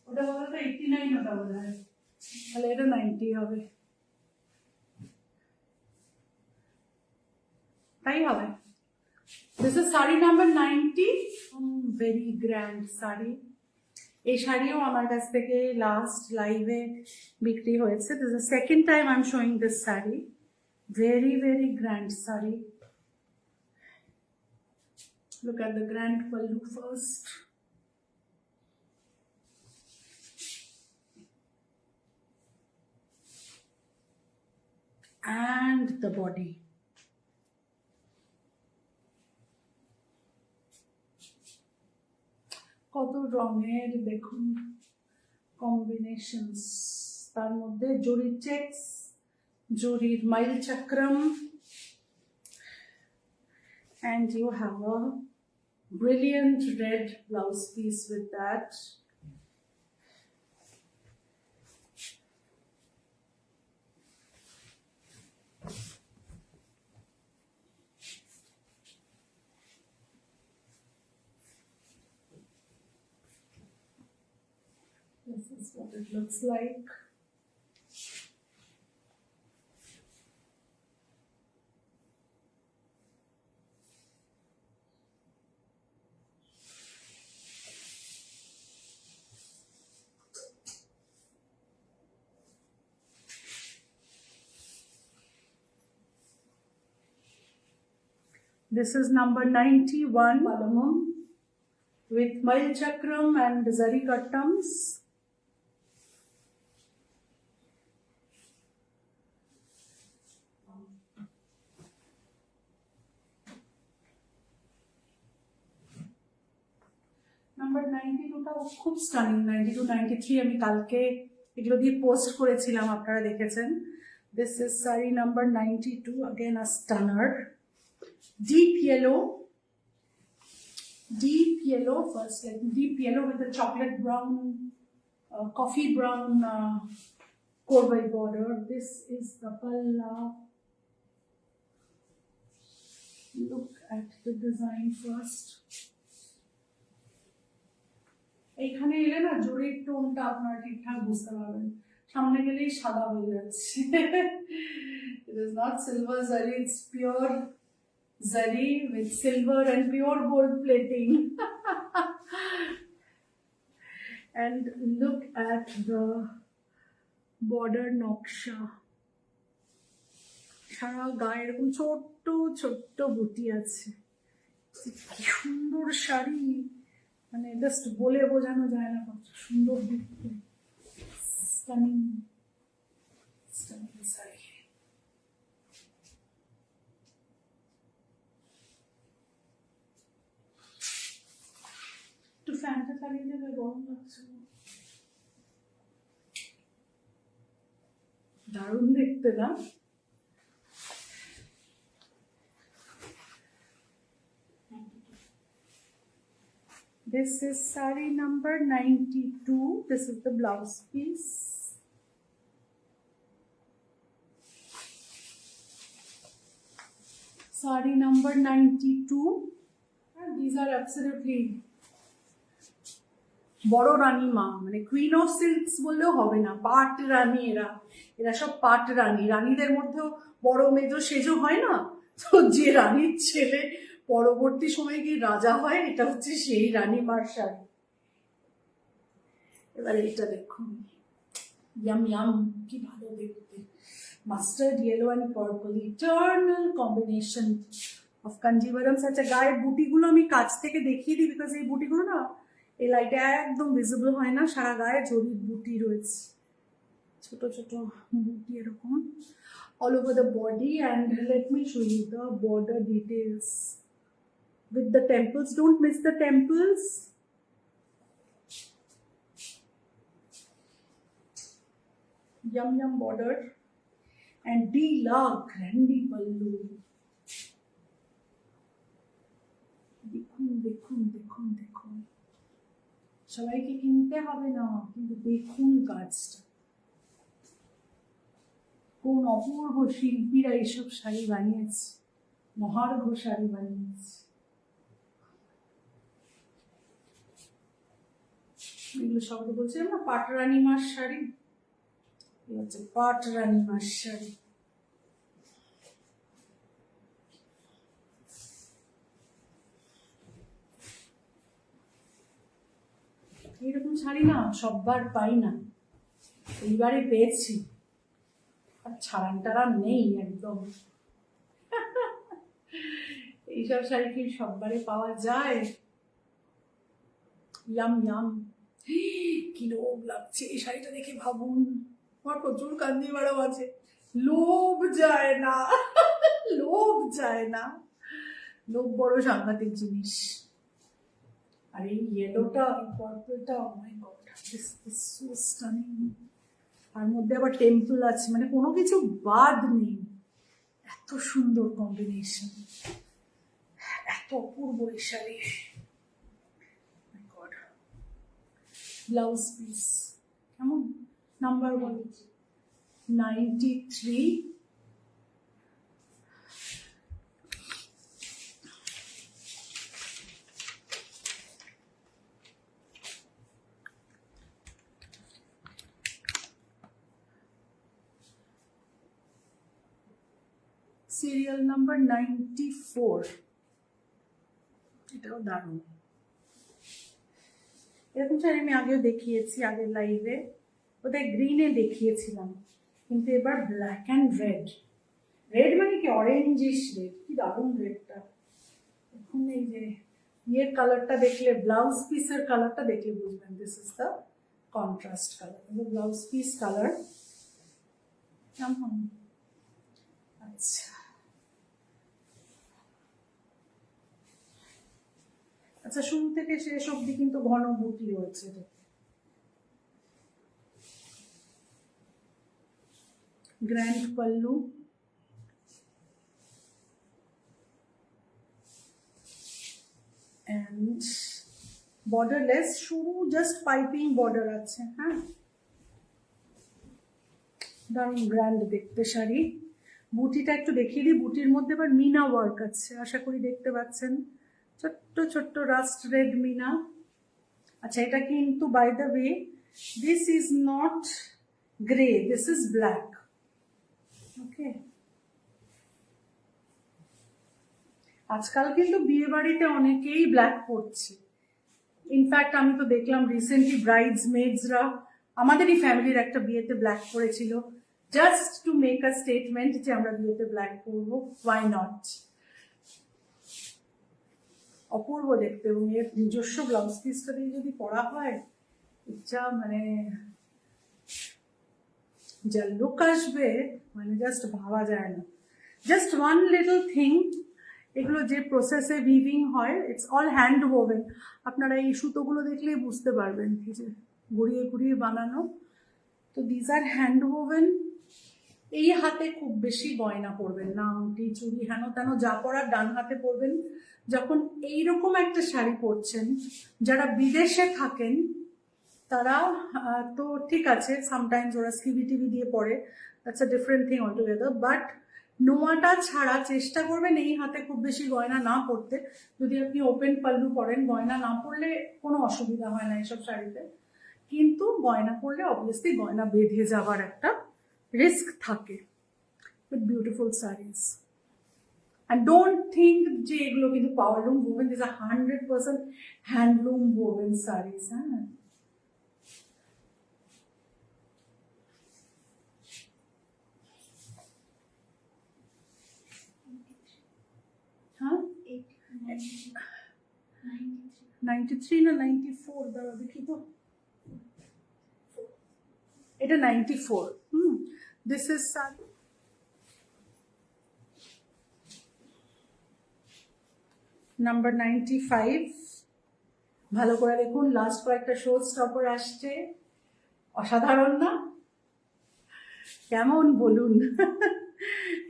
ওটা বলো তো 89, ওটা বলে হয়, তাহলে এটা 90 হবে, তাই হবে। This is saree number 90. Very grand saree. এই শাড়িও আমার কাছ থেকে লাস্ট লাইভে বিক্রি হয়েছে। This is the second time I'm showing this saree. Very very grand saree. Look at the grand pallu first. And the body. কত রঙের দেখুন কম্বিনেশনস, তার মধ্যে জরির চেকস, জরির mile চক্রম, and you have a Brilliant red blouse piece with that. This is what it looks like. This is number 91 Palamam with Mail Chakram and Zari Kattams. Number 92 টাও খুব stunning. 92, 93 আমি কালকে এগুলো দিয়ে পোস্ট করেছিলাম, আপনারা দেখেছেন। This is saree number 92, again a stunner. Deep yellow first, like deep yellow with the chocolate brown, coffee brown korbai border. This is the palla. Look at the design first. এইখানে এলে না জরির টোনটা আপনারা ঠিকঠাক বুঝতে পারবেন, সামনে গেলেই সাদা হয়ে যাচ্ছে। It is not silver zari, it's pure zari with silver and pure gold plating. And look at the border নকশা, সারা গায়ে এরকম ছোট্ট ছোট্ট বুটি আছে। কি সুন্দর শাড়ি, মানে জাস্ট বলে বোঝানো যায় না কত সুন্দর দেখতে। Stunning stunning sari. একটু ফ্যানটা চালিয়ে দেবে, গরম লাগছে। দারুণ দেখতে না? This is saree number 92. This is the blouse piece. Saree number 92. And these are absolutely বড় রানী মা, মানে কুইন অফ সিল্কস বললেও হবে না, পাট রানী। এরা সব পাট রানী। রানীদের মধ্যেও বড় মেজো সেজো হয় না, তো যে রানীর ছেলে পরবর্তী সময়ে কি রাজা হয়, এটা হচ্ছে সেই রানী মার শাড়ি। এবারে এটা দেখুন, ইয়াম ইয়াম, কি ভালো দেখতে। Mustard yellow and purple, eternal combination of Kanjivarams. আচ্ছা, গায়ের বুটিগুলো আমি কাছ থেকে দেখিয়ে দিই, বিকজ এই বুটিগুলো না এই লাইটে একদম ভিজিবল হয় না। সারা গায়ে জরির বুটি রয়েছে, ছোট ছোট বুটি এরকম all over the body. And let me show you the border details with the temples. Don't miss the temples. Yum yum border and Dila Grandi Pallu. দেখুন দেখুন দেখুন দেখুন, সবাইকে কিনতে হবে না, কিন্তু দেখুন কাজটা। কোন অপূর্ব শিল্পীরা এইসব শাড়ি বানিয়েছে, মহার্ঘ শাড়ি বানিয়েছে। এগুলো সব বলছিলাম না পাট রানীমার শাড়ি, এই হচ্ছে পাট রানীমার শাড়ি। এইরকম শাড়ি না সববার পাই না, এইবারে পেয়েছি। আর ছাড়ান টাড়ান নেই একদম। এইসব শাড়ি কি সববারে পাওয়া যায়? ইয়াম ইয়াম, কি লোভ লাগছে এই শাড়িটা দেখে। ভাবুন, আমার প্রচুর কাঞ্জিভারাম আছে, লোভ যায় না, লোভ যায় না। লোভ বড় সাংঘাতিক জিনিস। আর এই ইয়েলোটা, এই পার্পলটা, oh my god, this is so stunning. তার মধ্যে আবার টেম্পল আছে, মানে কোনো কিছু বাদ নেই। এত সুন্দর কম্বিনেশন, এত অপূর্ব এই শাড়ি। ব্লাউজ পিস কেমন, নাম্বার 93, সিরিয়াল নাম্বার 94। এটাও দারুণ। এরকম শাড়ি আমি আগেও দেখিয়েছি, আগের লাইভে ওদের গ্রিনে দেখিয়েছিলাম, কিন্তু এবার ব্ল্যাক অ্যান্ড রেড। রেড মানে কি অরেঞ্জিশ রেড, কি দারুণ রেডটা। এখন এই যে ইয়ের কালারটা দেখলে, ব্লাউজ পিসের কালারটা দেখলে বুঝবেন this is the contrast colour, blouse piece colour. কেমন? আচ্ছা, আচ্ছা, শুরু থেকে শেষ অব্দি কিন্তু ঘন বুটি রয়েছে। গ্র্যান্ড পাল্লু, and borderless, শুরু জাস্ট পাইপিং বর্ডার আছে। হ্যাঁ, দারুণ গ্র্যান্ড দেখতে শাড়ি। বুটিটা একটু দেখিয়ে দিই, বুটির মধ্যে আবার মিনা ওয়ার্ক আছে, আশা করি দেখতে পাচ্ছেন, ছোট্ট ছোট্ট রাস্ট রেড মিনা। আচ্ছা, এটা কিন্তু by the way this is not grey, this is black. Okay, আজকাল কিন্তু বিয়ে বাড়িতে অনেকেই ব্ল্যাক পরছে। ইনফ্যাক্ট আমি তো দেখলাম রিসেন্টলি ব্রাইডস মেডসরা, আমাদেরই ফ্যামিলির একটা বিয়েতে ব্ল্যাক পরেছিল, just to make a statement যে আমরা বিয়েতে ব্ল্যাক পরবো, ওয়াই নট। অপূর্ব দেখতে, এবং এর নিজস্ব ব্লাউজ পিসটা দিয়ে যদি পরা হয়, এটা মানে যা লুক আসবে, মানে জাস্ট ভাবা যায় না। জাস্ট ওয়ান লিটল থিং, এগুলো যে প্রসেসে উইভিং হয়, ইটস অল হ্যান্ড ওভেন। আপনারা এই সুতোগুলো দেখলেই বুঝতে পারবেন যে ঘুরিয়ে ঘুরিয়ে বানানো। তো দিজ আর হ্যান্ড ওভেন। এই হাতে খুব বেশি গয়না পরবেন না, আংটি চুড়ি হেন তেন যা পরার ডান হাতে পরবেন। যখন এইরকম একটা শাড়ি পরছেন, যারা বিদেশে থাকেন তারা তো ঠিক আছে, সামটাইমস ওরা স্কিভি টিভি দিয়ে পরে, that's a different thing altogether, but নোয়াটা ছাড়া চেষ্টা করবেন এই হাতে খুব বেশি গয়না না পরতে। যদি আপনি ওপেন পাল্লু পরেন, গয়না না পরলে কোনো অসুবিধা হয় না এসব শাড়িতে, কিন্তু গয়না পরলে অবভিয়াসলি গয়না বেঁধে যাওয়ার একটা রিস্ক থাকে with beautiful saris. And don't think যে এগুলো কিন্তু powerloom woven, these are 100% handloom woven sarees. হ্যাঁ, হ্যাঁ, 93 না 94, দাঁড়া দেখি তো, এটা 94। This is number 95। ভালো করে দেখুন, লাস্ট কয়েকটা শো স্টপার আসছে, অসাধারণ না? কেমন বলুন?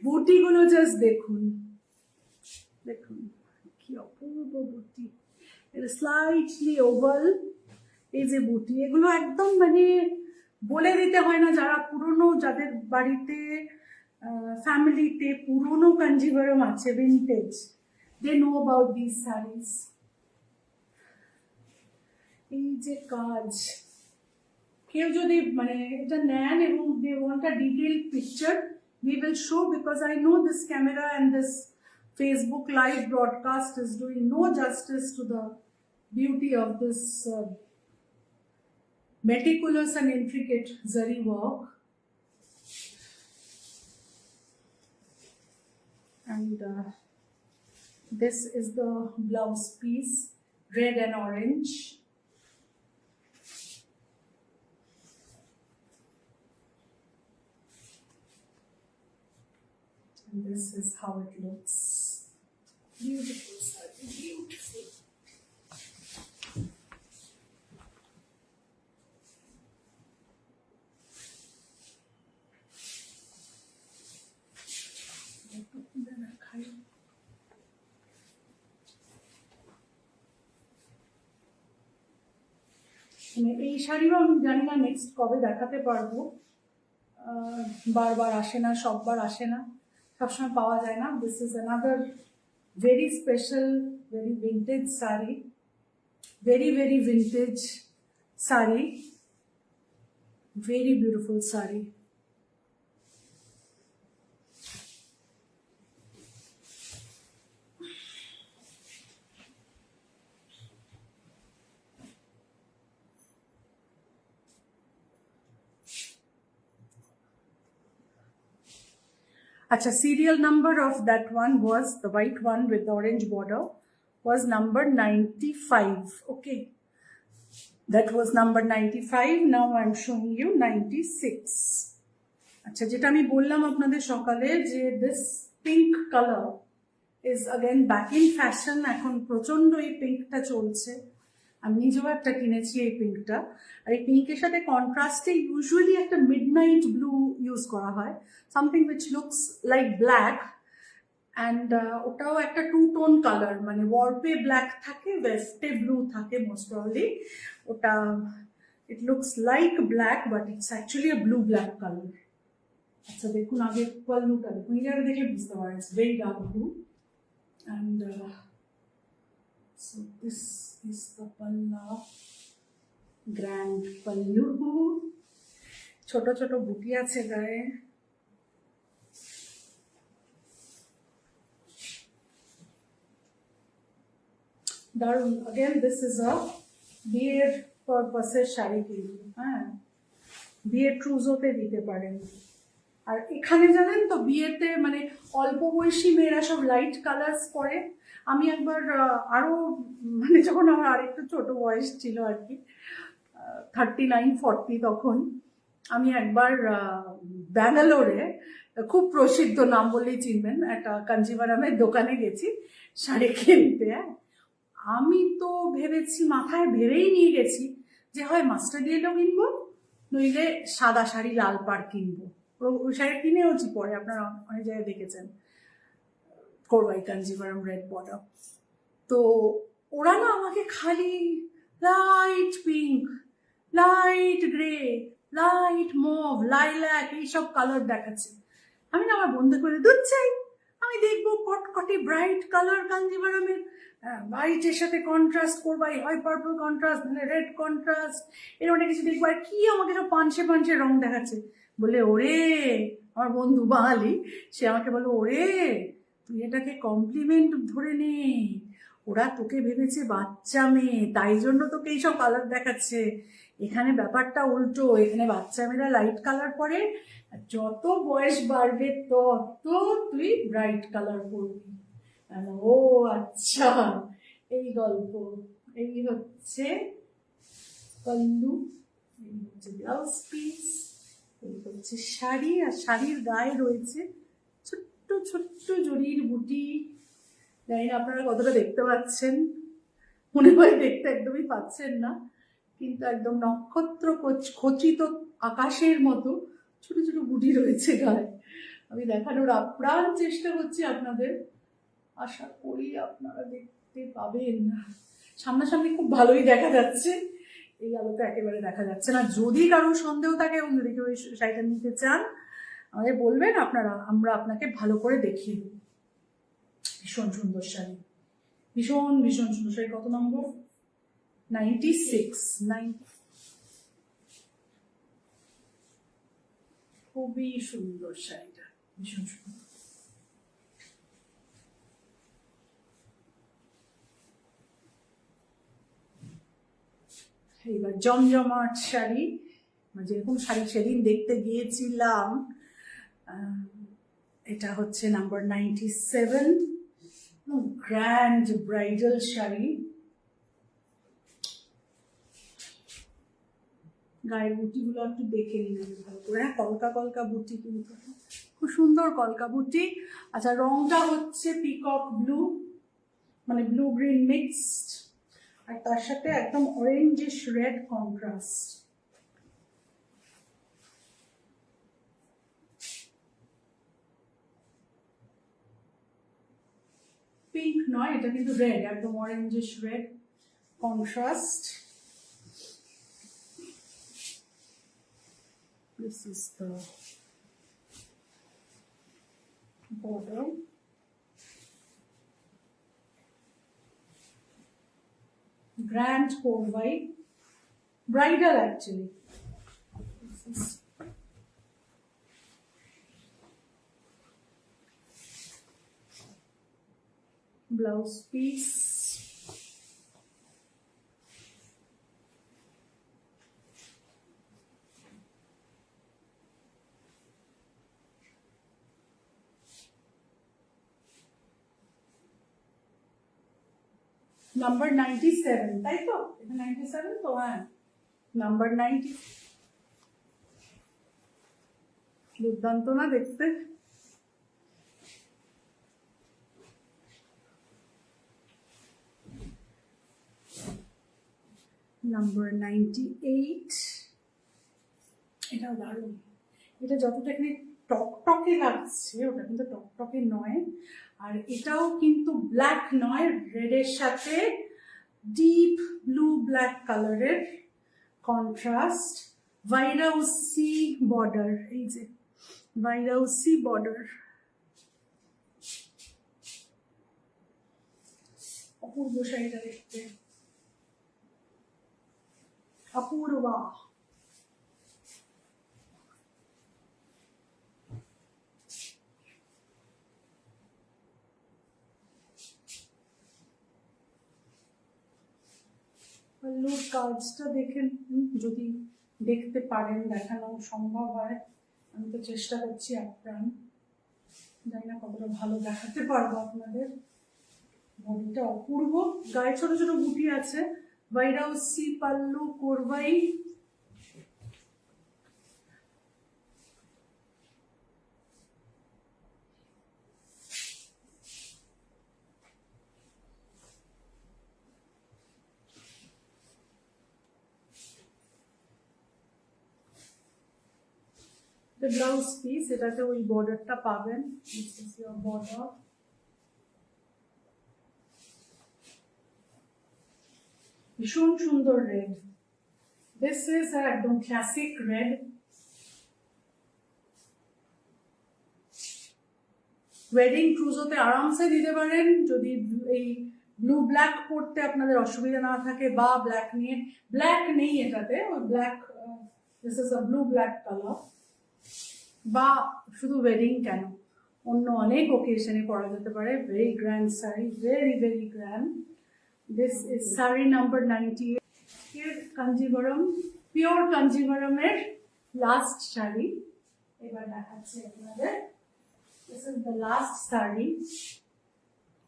বুটিগুলো জাস্ট দেখুন, দেখুন কি অপূর্ব বুটি, এটা স্লাইটলি ওভাল। এই যে বুটি, এগুলো একদম মানে বলে দিতে হয় না, যারা পুরনো, যাদের বাড়িতে ফ্যামিলিতে পুরনো কাঞ্জিভারম আছে vintage, they know about these sarees. এই যে কাজ, কেউ যদি মানে এটা নেন এবং they want a detailed picture, we will show, because I know this camera and this Facebook live broadcast is doing no justice to the beauty of this meticulous and intricate zari work. And this is the blouse piece, red and orange. And this is how it looks. Beautiful, beautiful. মানে এই শাড়িও আমি জানি না next কবে দেখাতে পারবো। বারবার আসে না, সববার আসে না, সবসময় পাওয়া যায় না। This is another very special, very vintage sari, very very vintage sari, very beautiful sari. Acha, serial number of that one was the white one with the orange border was number 95. Okay, that was number 95. Now I'm showing you 96. আচ্ছা, যেটা আমি বললাম আপনাদের সকালে যে this pink color is again back in fashion. এখন প্রচন্ড এই পিঙ্কটা চলছে। আমি নিজেও একটা কিনেছি এই পিঙ্কটা। আর এই পিঙ্কের সাথে কন্ট্রাস্টে ইউজুয়ালি একটা মিডনাইট ব্লু ইউজ করা হয়, something which looks like black, and ওটাও একটা টু টোন কালার, মানে ওয়ার্পে ব্ল্যাক থাকে, ওয়েস্টে ব্লু থাকে মোস্ট প্রবাবলি। ওটা it looks like black but it's actually a blue black colour. আচ্ছা দেখুন, আগে পাল্লুটা দেখুন, এটা দেখে বুঝতে পারেন it's very dark blue. And so this is the palla, grand pallu, ছোট ছোট বুটি আছে গায়ে। দারুন। again this is a বিয়ের পারপাসের শাড়ি কিন্তু, হ্যাঁ, বিয়ের ট্রুজোতে দিতে পারেন। আর এখানে জানেন তো বিয়েতে মানে অল্প বয়সী মেয়েরা সব লাইট কালার্স পরে। আমি একবার আরো মানে যখন আমার আরেকটু ছোট বয়স ছিল আর কি, 39-40, তখন আমি একবার ব্যাঙ্গালোরে, খুব প্রসিদ্ধ, নাম বললেই চিনবেন, একটা কাঞ্জিভারামের দোকানে গেছি শাড়ি কিনতে। আমি তো ভেবেছি, মাথায় ভেবেই নিয়ে গেছি যে হয় মাস্টার্ড ইয়েলো কিনবো, নইলে সাদা শাড়ি লাল পাড় কিনবো। ওই শাড়ি কিনেওছি পরে, আপনারা অনেক জায়গায় দেখেছেন, করবাই কাঞ্জিভারাম রেড বর্ডার। তো ওরা না আমাকে খালি light pink, light grey, light mauve, lilac এইসব কালার দেখাচ্ছে। আমি না আমার বন্ধু করে দুধ চাই, আমি দেখবো কটকটি ব্রাইট কালার কাঞ্জিভারামের, হোয়াইটের সাথে কন্ট্রাস্ট করবাই, হয় পার্পল কন্ট্রাস্ট, মানে রেড কন্ট্রাস্ট, এর অনেক কিছু দেখবো। আর কি আমাকে সব পাঞ্চে পাঞ্চে রং দেখাচ্ছে। বলে ওরে, আমার বন্ধু বাঙালি, সে আমাকে বলে ওরে তুই এটাকে কমপ্লিমেন্ট ধরে নে, ওরা তোকে ভেবেছে বাচ্চা মেয়ে, তাই জন্য তোকে এইসব কালার দেখাচ্ছে। এখানে ব্যাপারটা উল্টো, এখানে বাচ্চা মেয়েরা লাইট কালার পরে, যত বয়স বাড়বে তত তুই ব্রাইট কালার পরবি। ও আচ্ছা, এই গল্প। এই হচ্ছে পল্লু, এই হচ্ছে ব্লাউজ পিস, এই হচ্ছে শাড়ি। আর শাড়ির গায়ে রয়েছে ছোট্ট ছোট্ট জরির বুটি। জানি না আপনারা কতটা দেখতে পাচ্ছেন, মনে হয় দেখতে একদমই পাচ্ছেন না, কিন্তু একদম নক্ষত্র খচিত আকাশের মতো ছোট ছোট বুটি রয়েছে গায়ে। আমি দেখানোর আপ্রাণ চেষ্টা করছি আপনাদের, আশা করি আপনারা দেখতে পাবেন। সামনাসামনি খুব ভালোই দেখা যাচ্ছে, এই আলোতে একেবারে দেখা যাচ্ছে না। যদি কারো সন্দেহ থাকে এবং যদি কেউ এই শাড়িটা নিতে চান আমাদের বলবেন, আমরা আপনাকে ভালো করে দেখিয়ে দেব। ভীষণ সুন্দর শাড়ি, ভীষণ ভীষণ সুন্দর শাড়ি। কত নম্বর? 96। খুবই সুন্দর শাড়িটা, ভীষণ সুন্দর। এইবার জমজমাট শাড়ি, যেরকম শাড়ি সেদিন দেখতে গিয়েছিলাম, এটা হচ্ছে নাম্বার 97, গ্র্যান্ড ব্রাইডাল শাড়ি। গায়ের বুটিগুলো একটু দেখে নিন ভালো করে। হ্যাঁ, কলকা কলকা বুটি, কিন্তু খুব সুন্দর কলকা বুটি। আচ্ছা, রংটা হচ্ছে পিকক ব্লু, মানে ব্লু গ্রিন মিক্সড, আর তার সাথে একদম অরেঞ্জিশ রেড কন্ট্রাস্ট। পিঙ্ক নয়, এটা কিন্তু রেড, একদম orangish red contrast. This is the border. Grand Korvai, bridal actually. This is blouse piece. Number 97, তাই তো? এটা 97 তো, হ্যাঁ, নাম্বার 90। দুর্দান্ত না দেখতে? নাম্বার 98, এটাও দারুণ। এটা যতটা এখানে টকটকে লাগছে, ওটা কিন্তু টকটকে নয়। আর এটাও কিন্তু ব্ল্যাক নয়, রেডের সাথে ডিপ ব্লু ব্ল্যাক কালারের কন্ট্রাস্ট। ভাইরাউসি বর্ডার, এই যে ভাইরাউসি বর্ডার, অপূর্ব শাড়িটা দেখতে, অপূর্বা। পল্লুর কাজটা দেখেন, যদি দেখতে পারেন, দেখানো সম্ভব হয়, আমি তো চেষ্টা করছি আপ্রাণ, জানি না কতটা ভালো দেখাতে পারবো আপনাদের। বডিটা অপূর্ব, গায়ে ছোট ছোট বুটি আছে। ভাইরাউসি পাল্লু কোরবাই, ব্লাউজ পিস, এটাতে ওই বর্ডারটা পাবেন। বর্ডার ভীষণ সুন্দর রেড। দিস ইজ একদম ক্লাসিক রেড। ওয়েডিং ক্রুজোতে আরামসে দিতে পারেন, যদি এই ব্লু ব্ল্যাক পরতে আপনাদের অসুবিধা না থাকে, বা ব্ল্যাক নিয়ে, ব্ল্যাক নেই এটাতে, ওই black, this is a blue black colour. বা শুধু ওয়েডিং কেন, অন্য অনেক ওকেশনে পরা যেতে পারে। Very grand sari, very very grand. This is sari number 98। Kanjivaram, pure কাঞ্জিভরমের লাস্ট শাড়ি এবার দেখাচ্ছি আপনাদের। This is the last sari,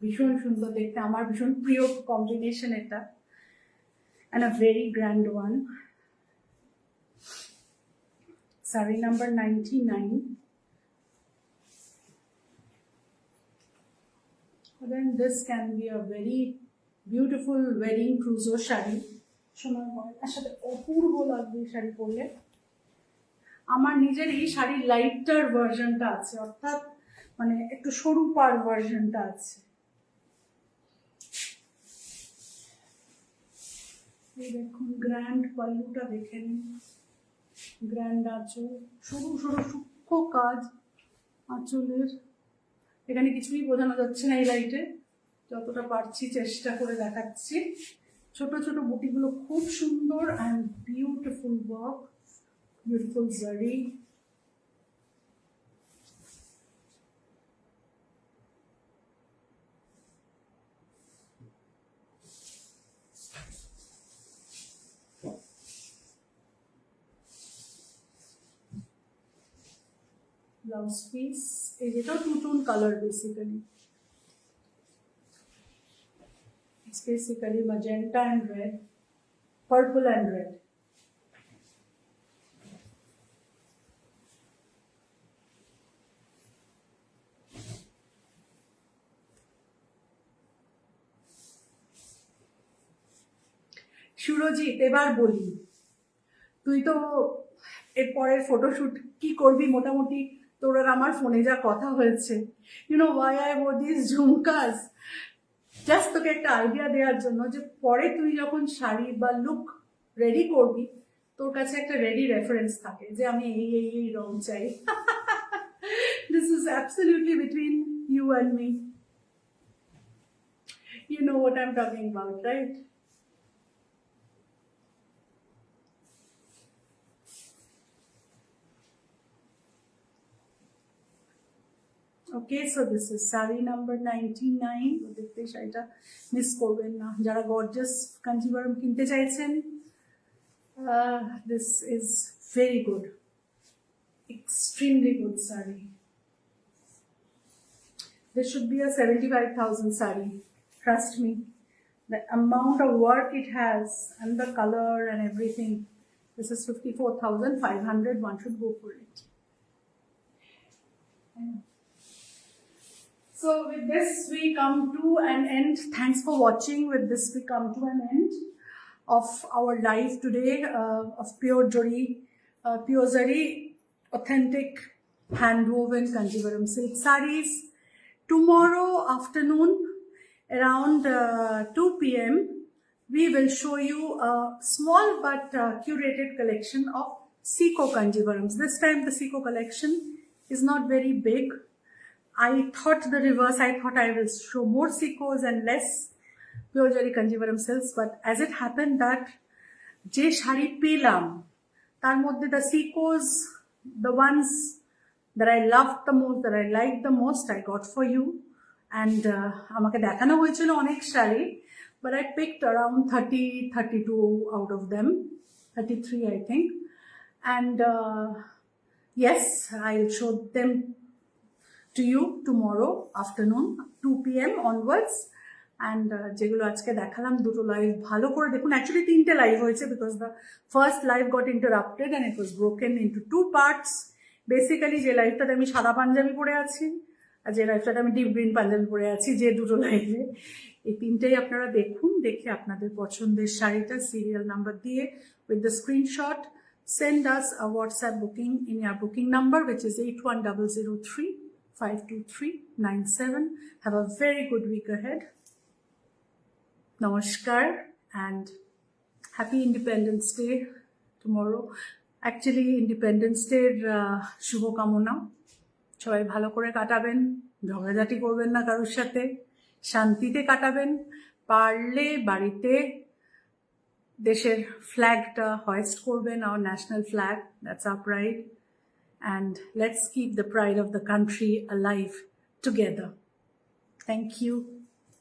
ভীষণ সুন্দর দেখতে, আমার ভীষণ প্রিয় কম্বিনেশন এটা, and a very grand one. Saree number 99. Again, this can be a very beautiful wedding trousseau sari. সোনার গয়নার সাথে অপূর্ব লাগবে এই শাড়ি পরলে। আমার নিজের এই শাড়ির লাইটার ভার্সনটা আছে, অর্থাৎ মানে একটু সরু পার ভার্সনটা আছে। এই দেখুন, গ্র্যান্ড পাল্লুটা দেখে নিন, গ্র্যান্ড আঁচল, সরু সরু সূক্ষ্ম কাজ আঁচলের। এখানে কিছুই বোঝানো যাচ্ছে না এই লাইটে, যতটা পারছি চেষ্টা করে দেখাচ্ছি। ছোট ছোট বুটিগুলো খুব সুন্দর, অ্যান্ড বিউটিফুল ওয়ার্ক, বিউটিফুল জারি। Blouse piece, এটাও two-tone color basically. It's basically magenta and red, purple and red. Surajit, এবার বলি, তুই তো এরপরের ফটোশুট কি করবি মোটামুটি তোর আর আমার ফোনে যা কথা হয়েছে, you know why I wear this jhumkas, just তোকে একটা আইডিয়া দেওয়ার জন্য, যে পরে তুই যখন শাড়ি বা লুক রেডি করবি, তোর কাছে একটা রেডি রেফারেন্স থাকে যে আমি এই রং চাই। This is absolutely between you and me. You know what I'm talking about, right? Okay, so this is saree number 99. দেখতে শাড়িটা মিস করবেন না যারা গর্জাস কাঞ্জিভারম কিনতে চাইছেন। This is very good, extremely good saree. This should be a 75,000 saree. Trust me, the amount of work it has and the color and everything. This is 54,500. One should go for it. So with this we come to an end. Thanks for watching. With this we come to an end of our live today of pure zari, authentic hand-woven Kanjivaram silk sarees. Tomorrow afternoon around 2 p.m. we will show you a small but curated collection of Siko Kanjivarams. This time the Siko collection is not very big. I thought the reverse. I thought I will show more Sikos and less pure zari Kanjivaram silks, but as it happened that je shari pelam tar moddhe the Sikos, the ones that I loved the most, that I liked the most, I got for you. And amake dekhano hoyechilo onek shari, but I picked around 32 out of them, 33 I think. And yes, I'll show them to you tomorrow afternoon 2 p.m. onwards. And যেগুলো আজকে দেখালাম দুটো live ভালো করে দেখুন। Actually তিনটে live হয়েছে because the first live goat interrupted and it was broken into 2 parts. Basically যে লাইভটাতে আমি সাদা পাঞ্জাবি পরে আছি আর যে লাইভটাতে আমি ডিপ গ্রিন পাঞ্জাবি পরে আছি, যে দুটো লাইভে, এই তিনটেই আপনারা দেখুন। দেখে আপনাদের পছন্দের শাড়িটা সিরিয়াল নাম্বার দিয়ে with the screenshot send us a WhatsApp booking in your booking number, which is 81003-52397. Have a very good week ahead. Namaskar and happy Independence Day tomorrow. Actually Independence Day শুভ কামনা। সবাই ভালো করে কাটাবেন, ঝগড়াঝাটি করবেন না কারোর সাথে, শান্তিতে কাটাবেন। পারলে বাড়িতে দেশের ফ্ল্যাগটা hoist করবেন, our national flag, that's our pride. And let's keep the pride of the country alive together. Thank you.